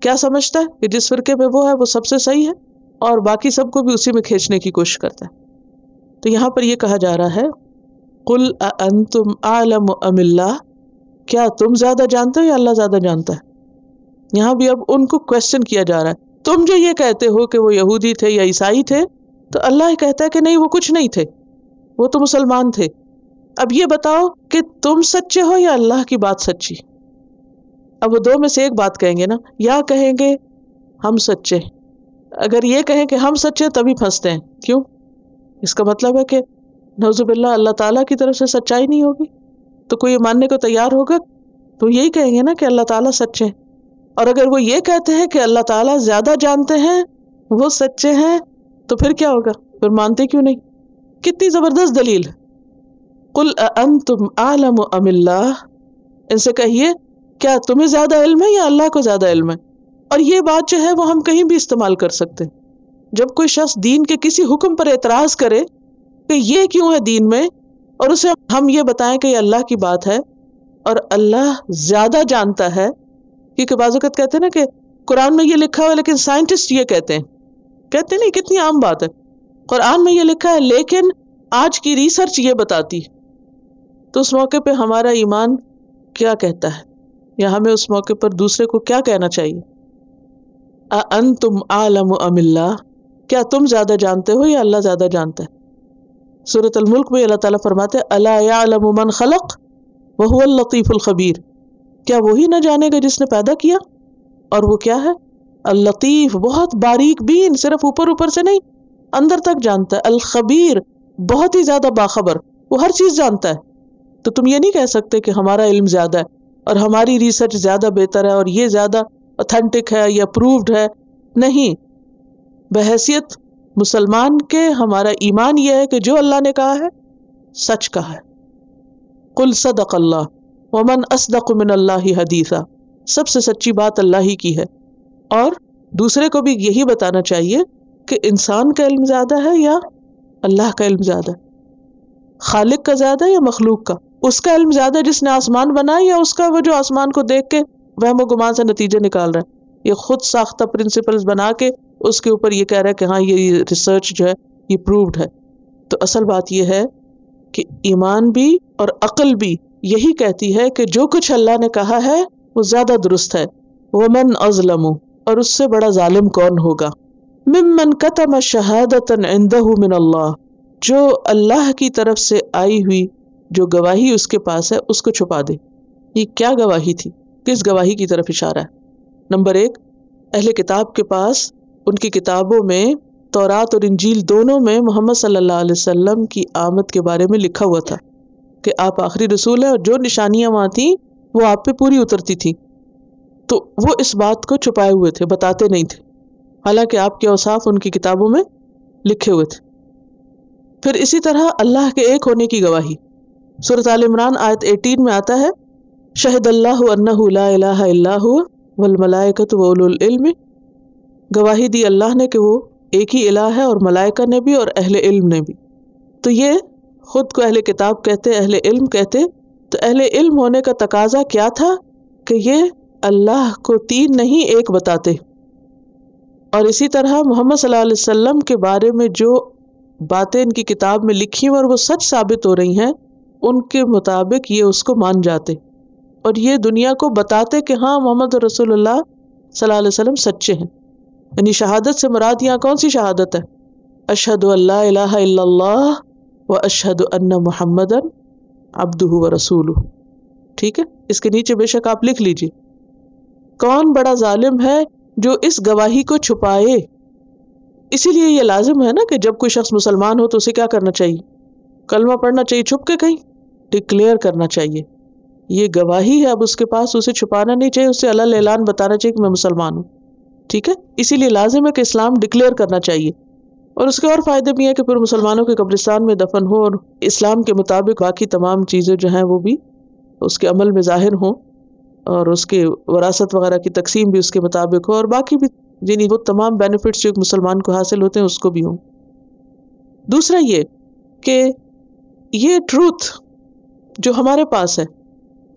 A: کیا سمجھتا ہے کہ جس فرقے میں وہ ہے وہ سب سے صحیح ہے اور باقی سب کو بھی اسی میں کھینچنے کی کوشش کرتا ہے. تو یہاں پر یہ کہا جا رہا ہے قل اانتم اعلم ام اللہ، کیا تم زیادہ جانتے ہو یا اللہ زیادہ جانتا ہے. یہاں بھی اب ان کو کویسچن کیا جا رہا ہے. تم جو یہ کہتے ہو کہ وہ یہودی تھے یا عیسائی تھے، تو اللہ کہتا ہے کہ نہیں، وہ کچھ نہیں تھے، وہ تو مسلمان تھے. اب یہ بتاؤ کہ تم سچے ہو یا اللہ کی بات سچی. اب وہ دو میں سے ایک بات کہیں گے نا، یا کہیں گے ہم سچے. اگر یہ کہیں کہ ہم سچے تبھی پھنستے ہیں. کیوں؟ اس کا مطلب ہے کہ نعوذ باللہ اللہ تعالیٰ کی طرف سے سچائی نہیں ہوگی. تو کوئی ماننے کو تیار ہوگا تو یہی کہیں گے نا کہ اللہ تعالیٰ سچے ہیں. اور اگر وہ یہ کہتے ہیں کہ اللہ تعالیٰ زیادہ جانتے ہیں، وہ سچے ہیں، تو پھر کیا ہوگا؟ پھر مانتے کیوں نہیں؟ کتنی زبردست دلیل. قل اانتم اعلم ام اللہ، ان سے کہیے کیا تمہیں زیادہ علم ہے یا اللہ کو زیادہ علم ہے. اور یہ بات جو ہے وہ ہم کہیں بھی استعمال کر سکتے ہیں. جب کوئی شخص دین کے کسی حکم پر اعتراض کرے کہ یہ کیوں ہے دین میں، اور اسے ہم یہ بتائیں کہ یہ اللہ کی بات ہے اور اللہ زیادہ جانتا ہے. کیونکہ بعض اوقات کہتے ہیں نا کہ قرآن میں یہ لکھا ہوا ہے لیکن سائنٹسٹ یہ کہتے نہیں، کتنی عام بات ہے. قرآن میں یہ لکھا ہے لیکن آج کی ریسرچ یہ بتاتی. تو اس موقع پہ ہمارا ایمان کیا کہتا ہے، یا ہمیں اس موقع پر دوسرے کو کیا کہنا چاہیے؟ اانتم اعلم ام اللہ، کیا تم زیادہ جانتے ہو یا اللہ زیادہ جانتا ہے. سورۃ الملک میں اللہ تعالیٰ فرماتے الا یعلم من خلق وهو اللطیف الخبیر، کیا وہی نہ جانے گا جس نے پیدا کیا، اور وہ کیا ہے؟ اللطیف، بہت باریک بین، صرف اوپر اوپر سے نہیں اندر تک جانتا ہے. الخبیر، بہت ہی زیادہ باخبر، وہ ہر چیز جانتا ہے. تو تم یہ نہیں کہہ سکتے کہ ہمارا علم زیادہ ہے اور ہماری ریسرچ زیادہ بہتر ہے اور یہ زیادہ اوتھینٹک ہے یا پروفڈ ہے. نہیں، بحیثیت مسلمان کے ہمارا ایمان یہ ہے کہ جو اللہ نے کہا ہے سچ کہا ہے. قل صدق اللہ ومن اصدق من اللہ حدیثا، سب سے سچی بات اللہ ہی کی ہے. اور دوسرے کو بھی یہی بتانا چاہیے کہ انسان کا علم زیادہ ہے یا اللہ کا علم زیادہ ہے، خالق کا زیادہ ہے یا مخلوق کا. اس کا علم زیادہ جس نے آسمان بنایا، یا اس کا وہ جو آسمان کو دیکھ کے وہم و گمان سے نتیجے نکال رہا ہے، یہ خود ساختہ پرنسپلز بنا کے اس کے اوپر یہ کہہ رہا ہے کہ ہاں یہ ریسرچ جو ہے یہ پرووڈ ہے. تو اصل بات یہ ہے کہ ایمان بھی اور عقل بھی یہی کہتی ہے کہ جو کچھ اللہ نے کہا ہے وہ زیادہ درست ہے. ومن اظلم، اور اس سے بڑا ظالم کون ہوگا، ممن کتم شہادۃ عندہ من اللہ، جو اللہ کی طرف سے آئی ہوئی جو گواہی اس کے پاس ہے اس کو چھپا دے. یہ کیا گواہی تھی؟ کس گواہی کی طرف اشارہ ہے؟ نمبر 1، اہل کتاب کے پاس ان کی کتابوں میں، تورات اور انجیل دونوں میں، محمد صلی اللہ علیہ وسلم کی آمد کے بارے میں لکھا ہوا تھا کہ آپ آخری رسول ہیں، اور جو نشانیاں وہاں تھیں وہ آپ پہ پوری اترتی تھی. تو وہ اس بات کو چھپائے ہوئے تھے، بتاتے نہیں تھے، حالانکہ آپ کے اوصاف ان کی کتابوں میں لکھے ہوئے تھے. پھر اسی طرح اللہ کے ایک ہونے کی گواہی، سورۃ آل عمران آیت 18 میں آتا ہے شہد اللہ انہ لا الہ الا ہو والملائکۃ واولو العلم، گواہی دی اللہ نے کہ وہ ایک ہی الہ ہے، اور ملائکہ نے بھی اور اہل علم نے بھی. تو یہ خود کو اہل کتاب کہتے، اہل علم کہتے. تو اہل علم ہونے کا تقاضا کیا تھا کہ یہ اللہ کو 3 نہیں 1 بتاتے. اور اسی طرح محمد صلی اللہ علیہ وسلم کے بارے میں جو باتیں ان کی کتاب میں لکھی ہیں اور وہ سچ ثابت ہو رہی ہیں، ان کے مطابق یہ اس کو مان جاتے اور یہ دنیا کو بتاتے کہ ہاں محمد رسول اللہ صلی اللہ علیہ وسلم سچے ہیں. یعنی شہادت سے مراد یہاں کون سی شہادت ہے؟ اشہد ان لا الہ الا اللہ و اشہد ان محمدا عبدہ و رسولہ. ٹھیک ہے، اس کے نیچے بے شک آپ لکھ لیجیے کون بڑا ظالم ہے جو اس گواہی کو چھپائے. اسی لیے یہ لازم ہے نا کہ جب کوئی شخص مسلمان ہو تو اسے کیا کرنا چاہیے؟ کلمہ پڑھنا چاہیے، چھپ کے کہیں ڈکلیئر کرنا چاہیے یہ گواہی ہے اب اس کے پاس، اسے چھپانا نہیں چاہیے، اسے علل اعلان بتانا چاہیے کہ میں مسلمان ہوں. ٹھیک ہے، اسی لیے لازم ہے کہ اسلام ڈکلیئر کرنا چاہیے. اور اس کے اور فائدے بھی ہیں کہ پھر مسلمانوں کے قبرستان میں دفن ہو اور اسلام کے مطابق باقی تمام چیزیں جو ہیں وہ بھی اس کے عمل میں ظاہر ہوں، اور اس کے وراثت وغیرہ کی تقسیم بھی اس کے مطابق ہو، اور باقی بھی یعنی وہ تمام بینیفٹس جو مسلمان کو حاصل ہوتے ہیں اس کو بھی ہوں. دوسرا یہ کہ یہ ٹروتھ جو ہمارے پاس ہے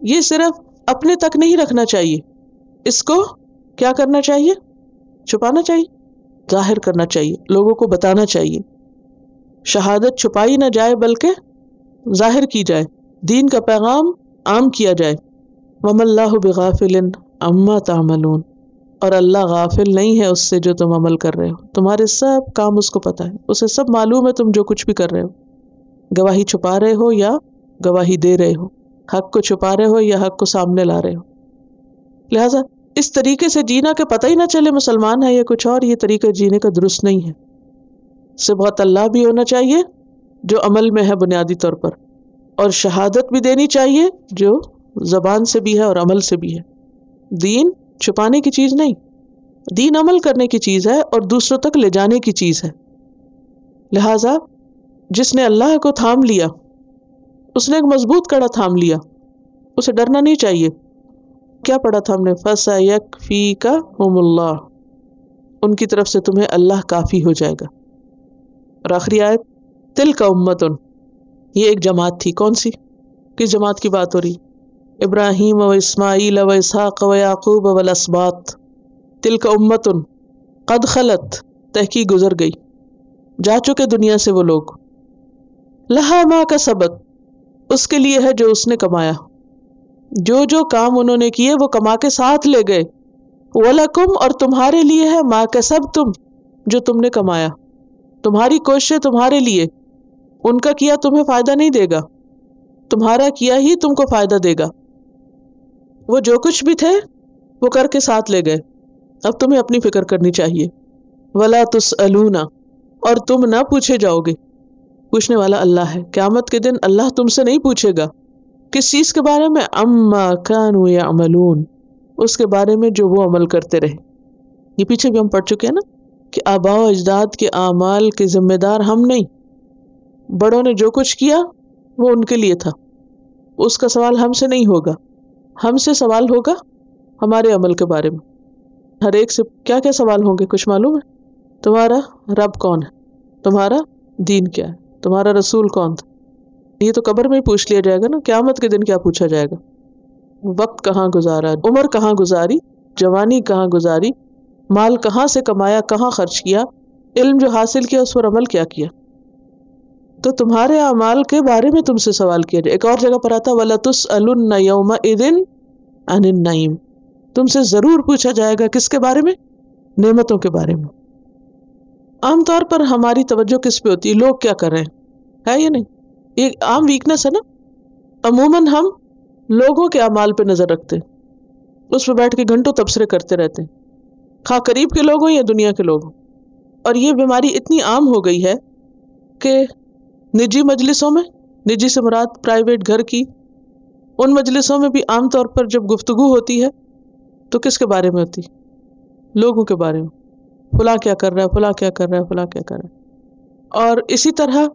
A: یہ صرف اپنے تک نہیں رکھنا چاہیے، اس کو کیا کرنا چاہیے؟ چھپانا چاہیے، ظاہر کرنا چاہیے، لوگوں کو بتانا چاہیے. شہادت چھپائی نہ جائے بلکہ ظاہر کی جائے، دین کا پیغام عام کیا جائے. وَمَا اللَّهُ بِغَافِلٍ عَمَّا تَعْمَلُونَ، اور اللہ غافل نہیں ہے اس سے جو تم عمل کر رہے ہو. تمہارے سب کام اس کو پتہ ہے، اسے سب معلوم ہے تم جو کچھ بھی کر رہے ہو، گواہی چھپا رہے ہو یا گواہی دے رہے ہو، حق کو چھپا رہے ہو یا حق کو سامنے لا رہے ہو. لہٰذا اس طریقے سے جینا کہ پتہ ہی نہ چلے مسلمان ہے یا کچھ اور، یہ طریقہ جینے کا درست نہیں ہے. صبغت اللہ بھی ہونا چاہیے جو عمل میں ہے بنیادی طور پر، اور شہادت بھی دینی چاہیے جو زبان سے بھی ہے اور عمل سے بھی ہے. دین چھپانے کی چیز نہیں، دین عمل کرنے کی چیز ہے اور دوسروں تک لے جانے کی چیز ہے. لہٰذا جس نے اللہ کو تھام لیا اس نے ایک مضبوط کڑا تھام لیا، اسے ڈرنا نہیں چاہیے. کیا پڑھا تھا ہم نے؟ فَسَيَكْفِيكَهُمُ اللَّهُ، ان کی طرف سے تمہیں اللہ کافی ہو جائے گا. اور آخری آیت تِلْكَ أُمَّةٌ، یہ ایک جماعت تھی. کون سی؟ کس جماعت کی بات ہو رہی؟ ابراہیم و اسماعیل و اسحاق و یعقوب والاسباط. تِلْكَ أُمَّةٌ قد خلت، تحقیق گزر گئی، جا چکے دنیا سے وہ لوگ. لہا ما کسبت، اس کے لیے ہے جو اس نے کمایا، جو جو کام انہوں نے کیے وہ کما کے ساتھ لے گئے. وَلَكُمْ، اور تمہارے لیے ہے ما کسبتم، جو تم نے کمایا. تمہاری کوششیں تمہارے لیے، ان کا کیا تمہیں فائدہ نہیں دے گا، تمہارا کیا ہی تم کو فائدہ دے گا. وہ جو کچھ بھی تھے وہ کر کے ساتھ لے گئے، اب تمہیں اپنی فکر کرنی چاہیے. وَلَا تُسْأَلُونَ، اور تم نہ پوچھے جاؤ گے. پوچھنے والا اللہ ہے. قیامت کے دن اللہ تم سے نہیں پوچھے گا. کس چیز کے بارے میں؟ عَمَّا كَانُوا يَعْمَلُونَ، اس کے بارے میں جو وہ عمل کرتے رہے. یہ پیچھے بھی ہم پڑھ چکے ہیں نا کہ آباء و اجداد کے اعمال کے ذمہ دار ہم نہیں، بڑوں نے جو کچھ کیا وہ ان کے لیے تھا، اس کا سوال ہم سے نہیں ہوگا. ہم سے سوال ہوگا ہمارے عمل کے بارے میں. ہر ایک سے کیا کیا سوال ہوں گے کچھ معلوم ہے؟ تمہارا رب کون ہے، تمہارا دین کیا ہے، تمہارا رسول کون تھا. یہ تو قبر میں ہی پوچھ لیا جائے گا نا. قیامت کے دن کیا پوچھا جائے گا؟ وقت کہاں گزارا، عمر کہاں گزاری، جوانی کہاں گزاری، مال کہاں سے کمایا، کہاں خرچ کیا، علم جو حاصل کیا اس پر عمل کیا کیا. تو تمہارے اعمال کے بارے میں تم سے سوال کیا جائے. ایک اور جگہ پر آتا وَلَتُسْأَلُنَّ يَوْمَئِذٍ عَنِ النَّعِيمِ، تم سے ضرور پوچھا جائے گا کس کے بارے میں؟ نعمتوں کے بارے میں. عام طور پر ہماری توجہ کس پہ ہوتی ہے؟ لوگ کیا کر رہے ہیں، ہے یا نہیں؟ یہ عام ویکنس ہے نا. عموماً ہم لوگوں کے اعمال پہ نظر رکھتے ہیں، اس پہ بیٹھ کے گھنٹوں تبصرے کرتے رہتے ہیں، خواہ قریب کے لوگ ہوں یا دنیا کے لوگ ہوں. اور یہ بیماری اتنی عام ہو گئی ہے کہ نجی مجلسوں میں، نجی سے مراد پرائیویٹ گھر کی، ان مجلسوں میں بھی عام طور پر جب گفتگو ہوتی ہے تو کس کے بارے میں ہوتی؟ لوگوں کے بارے میں. فلاں کیا کر رہا ہے، فلاں کیا کر رہا ہے، فلاں کیا کر رہا ہے. اور اسی طرح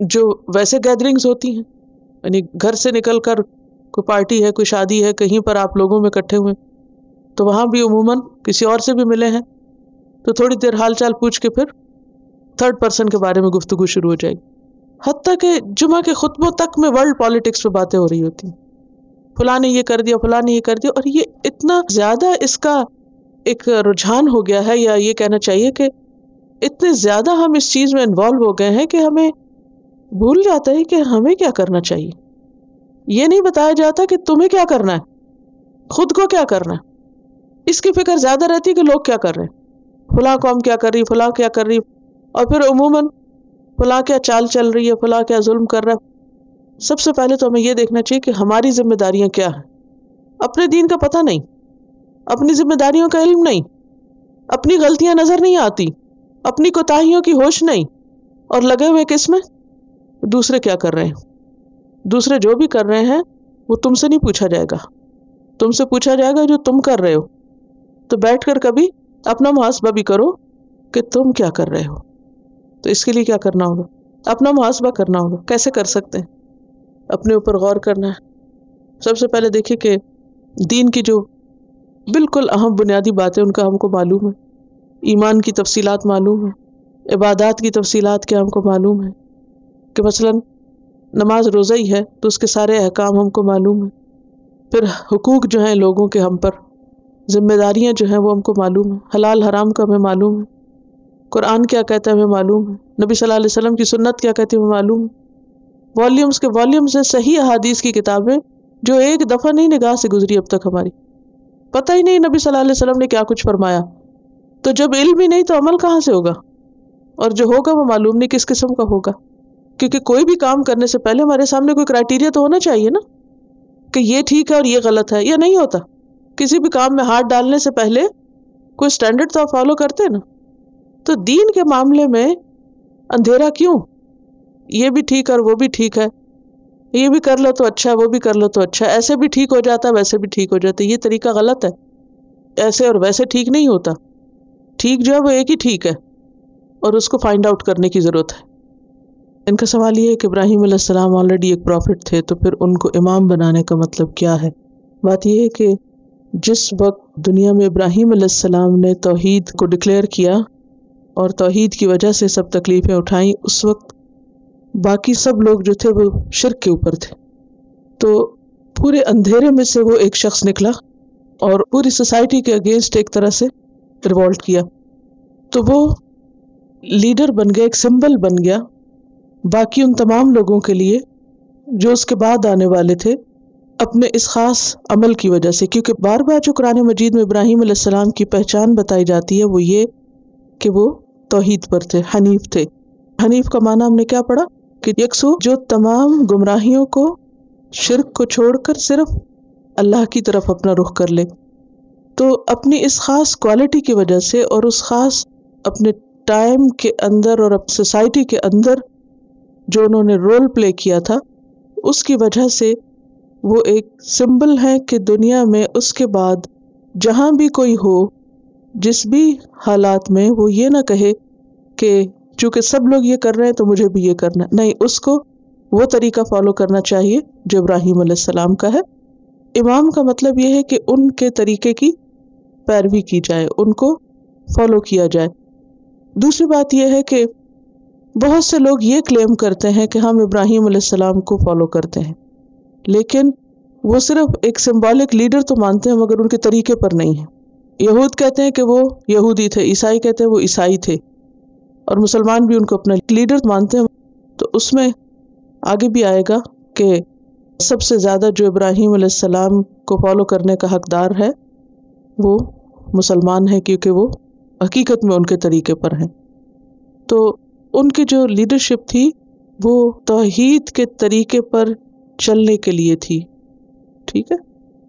A: جو ویسے گیدرنگز ہوتی ہیں، یعنی گھر سے نکل کر کوئی پارٹی ہے، کوئی شادی ہے، کہیں پر آپ لوگوں میں اکٹھے ہوئے تو وہاں بھی عموماً کسی اور سے بھی ملے ہیں تو تھوڑی دیر حال چال پوچھ کے پھر تھرڈ پرسن کے بارے میں گفتگو شروع ہو جائے گی. حتیٰ کہ جمعہ کے خطبوں تک میں ورلڈ پالیٹکس پہ باتیں ہو رہی ہوتی ہیں، فلاں نے یہ کر دیا، فلاں نے یہ کر دیا. اور یہ اتنا زیادہ اس کا ایک رجحان ہو گیا ہے، یا یہ کہنا چاہیے کہ اتنے زیادہ ہم اس چیز میں انوالو ہو گئے ہیں کہ ہمیں بھول جاتا ہے کہ ہمیں کیا کرنا چاہیے. یہ نہیں بتایا جاتا کہ تمہیں کیا کرنا ہے، خود کو کیا کرنا ہے. اس کی فکر زیادہ رہتی ہے کہ لوگ کیا کر رہے ہیں، فلاں قوم کیا کر رہی، فلاں کیا کر رہی، اور پھر عموماً فلاں کیا چال چل رہی ہے، فلاں کیا ظلم کر رہا ہے. سب سے پہلے تو ہمیں یہ دیکھنا چاہیے کہ ہماری ذمہ داریاں کیا ہیں. اپنے دین کا پتہ نہیں، اپنی ذمہ داریوں کا علم نہیں، اپنی غلطیاں نظر نہیں آتی، اپنی کوتاہیوں کی ہوش نہیں، اور لگے ہوئے کس میں؟ دوسرے کیا کر رہے ہیں. دوسرے جو بھی کر رہے ہیں وہ تم سے نہیں پوچھا جائے گا، تم سے پوچھا جائے گا جو تم کر رہے ہو. تو بیٹھ کر کبھی اپنا محاسبہ بھی کرو کہ تم کیا کر رہے ہو. تو اس کے لیے کیا کرنا ہوگا؟ اپنا محاسبہ کرنا ہوگا. کیسے کر سکتے ہیں؟ اپنے اوپر غور کرنا ہے. سب سے پہلے دیکھیے کہ دین کی جو بالکل اہم بنیادی باتیں ان کا ہم کو معلوم ہے، ایمان کی تفصیلات معلوم ہے، عبادات کی تفصیلات کیا ہم کو معلوم ہے، کہ مثلا نماز روزہ ہی ہے تو اس کے سارے احکام ہم کو معلوم ہے. پھر حقوق جو ہیں لوگوں کے ہم پر، ذمہ داریاں جو ہیں وہ ہم کو معلوم ہے، حلال حرام کا ہمیں معلوم ہے، قرآن کیا کہتا ہے ہمیں معلوم ہے، نبی صلی اللہ علیہ وسلم کی سنت کیا کہتی ہے ہمیں معلوم ہے. والیومز کے والیومز ہیں صحیح احادیث کی کتابیں جو ایک دفعہ نہیں نگاہ سے گزری اب تک ہماری، پتہ ہی نہیں نبی صلی اللہ علیہ وسلم نے کیا کچھ فرمایا. تو جب علم ہی نہیں تو عمل کہاں سے ہوگا؟ اور جو ہوگا وہ معلوم نہیں کس قسم کا ہوگا. کیونکہ کوئی بھی کام کرنے سے پہلے ہمارے سامنے کوئی کرائیٹیریا تو ہونا چاہیے نا، کہ یہ ٹھیک ہے اور یہ غلط ہے. یہ نہیں ہوتا. کسی بھی کام میں ہاتھ ڈالنے سے پہلے کوئی سٹینڈرڈ تو آپ فالو کرتے ہیں نا. تو دین کے معاملے میں اندھیرا کیوں؟ یہ بھی ٹھیک اور وہ بھی ٹھیک ہے، یہ بھی کر لو تو اچھا ہے وہ بھی کر لو تو اچھا ہے، ایسے بھی ٹھیک ہو جاتا ہے ویسے بھی ٹھیک ہو جاتا ہے. یہ طریقہ غلط ہے. ایسے اور ویسے ٹھیک نہیں ہوتا. ٹھیک جو ہے وہ ایک ہی ٹھیک ہے اور اس کو فائنڈ آؤٹ کرنے کی ضرورت ہے. ان کا سوال یہ ہے کہ ابراہیم علیہ السلام آلریڈی ایک پروفٹ تھے تو پھر ان کو امام بنانے کا مطلب کیا ہے؟ بات یہ ہے کہ جس وقت دنیا میں ابراہیم علیہ السلام نے توحید کو ڈکلیئر کیا اور توحید کی وجہ سے سب تکلیفیں اٹھائیں، اس وقت باقی سب لوگ جو تھے وہ شرک کے اوپر تھے. تو پورے اندھیرے میں سے وہ ایک شخص نکلا اور پوری سوسائٹی کے اگینسٹ ایک طرح سے ریوولٹ کیا. تو وہ لیڈر بن گیا، ایک سمبل بن گیا باقی ان تمام لوگوں کے لیے جو اس کے بعد آنے والے تھے، اپنے اس خاص عمل کی وجہ سے. کیونکہ بار بار جو قرآن مجید میں ابراہیم علیہ السلام کی پہچان بتائی جاتی ہے وہ یہ کہ وہ توحید پر تھے، حنیف تھے. حنیف کا معنی ہم نے کیا پڑھا؟ کہ یکسو جو تمام گمراہیوں کو، شرک کو چھوڑ کر صرف اللہ کی طرف اپنا رخ کر لے. تو اپنی اس خاص کوالٹی کی وجہ سے اور اس خاص اپنے ٹائم کے اندر اور سوسائٹی کے اندر جو انہوں نے رول پلے کیا تھا، اس کی وجہ سے وہ ایک سمبل ہے کہ دنیا میں اس کے بعد جہاں بھی کوئی ہو، جس بھی حالات میں، وہ یہ نہ کہے کہ چونکہ سب لوگ یہ کر رہے ہیں تو مجھے بھی یہ کرنا. نہیں، اس کو وہ طریقہ فالو کرنا چاہیے جو ابراہیم علیہ السلام کا ہے. امام کا مطلب یہ ہے کہ ان کے طریقے کی پیروی کی جائے، ان کو فالو کیا جائے. دوسری بات یہ ہے کہ بہت سے لوگ یہ کلیم کرتے ہیں کہ ہم ابراہیم علیہ السلام کو فالو کرتے ہیں، لیکن وہ صرف ایک سمبولک لیڈر تو مانتے ہیں مگر ان کے طریقے پر نہیں ہیں. یہود کہتے ہیں کہ وہ یہودی تھے، عیسائی کہتے ہیں وہ عیسائی تھے، اور مسلمان بھی ان کو اپنا لیڈر مانتے ہیں. تو اس میں آگے بھی آئے گا کہ سب سے زیادہ جو ابراہیم علیہ السلام کو فالو کرنے کا حقدار ہے وہ مسلمان ہے، کیونکہ وہ حقیقت میں ان کے طریقے پر ہیں. تو ان کی جو لیڈرشپ تھی وہ توحید کے طریقے پر چلنے کے لیے تھی. ٹھیک ہے.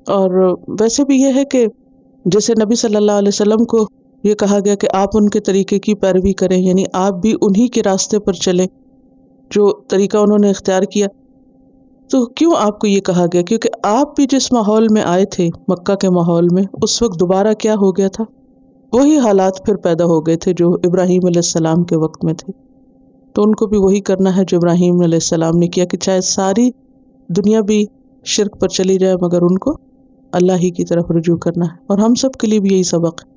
A: اور ویسے بھی یہ ہے کہ جیسے نبی صلی اللہ علیہ وسلم کو یہ کہا گیا کہ آپ ان کے طریقے کی پیروی کریں، یعنی آپ بھی انہی کے راستے پر چلیں جو طریقہ انہوں نے اختیار کیا. تو کیوں آپ کو یہ کہا گیا؟ کیونکہ آپ بھی جس ماحول میں آئے تھے، مکہ کے ماحول میں، اس وقت دوبارہ کیا ہو گیا تھا؟ وہی حالات پھر پیدا ہو گئے تھے جو ابراہیم علیہ السلام کے وقت میں تھے. تو ان کو بھی وہی کرنا ہے جو ابراہیم علیہ السلام نے کیا، کہ چاہے ساری دنیا بھی شرک پر چلی جائے مگر ان کو اللہ ہی کی طرف رجوع کرنا ہے. اور ہم سب کے لیے بھی یہی سبق ہے.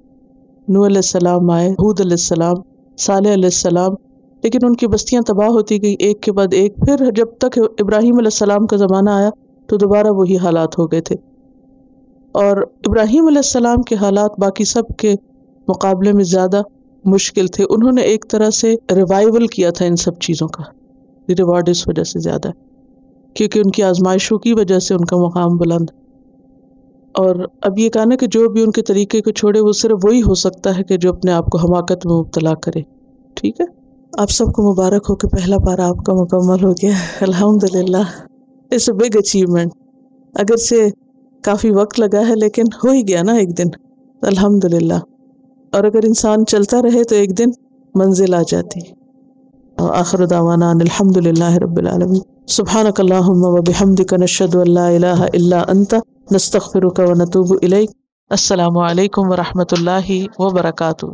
A: نوح علیہ السلام آئے، ہود علیہ السلام، صالح علیہ السلام، لیکن ان کی بستیاں تباہ ہوتی گئی ایک کے بعد ایک. پھر جب تک ابراہیم علیہ السلام کا زمانہ آیا تو دوبارہ وہی حالات ہو گئے تھے. اور ابراہیم علیہ السلام کے حالات باقی سب کے مقابلے میں زیادہ مشکل تھے. انہوں نے ایک طرح سے ریوائول کیا تھا ان سب چیزوں کا. ریوارڈ اس وجہ سے زیادہ ہے کیونکہ ان کی آزمائشوں کی وجہ سے ان کا مقام بلند. اور اب یہ کہنا کہ جو بھی ان کے طریقے کو چھوڑے وہ صرف وہی ہو سکتا ہے کہ جو اپنے آپ کو حماقت میں مبتلا کرے. ٹھیک ہے. آپ سب کو مبارک ہو کہ پہلا پارہ آپ کا مکمل ہو گیا. الحمدللہ. It's a big achievement. اگرچہ کافی وقت لگا ہے لیکن ہو ہی گیا نا ایک دن. الحمدللہ. اور اگر انسان چلتا رہے تو ایک دن منزل آ جاتی. آخر دعوانا الحمدللہ رب العالمین. سبحانک اللہم و بحمدک نشہد ان لا الہ الا انت نستغفرک و نتوب الیک۔ السلام علیکم ورحمۃ اللہ وبرکاتہ۔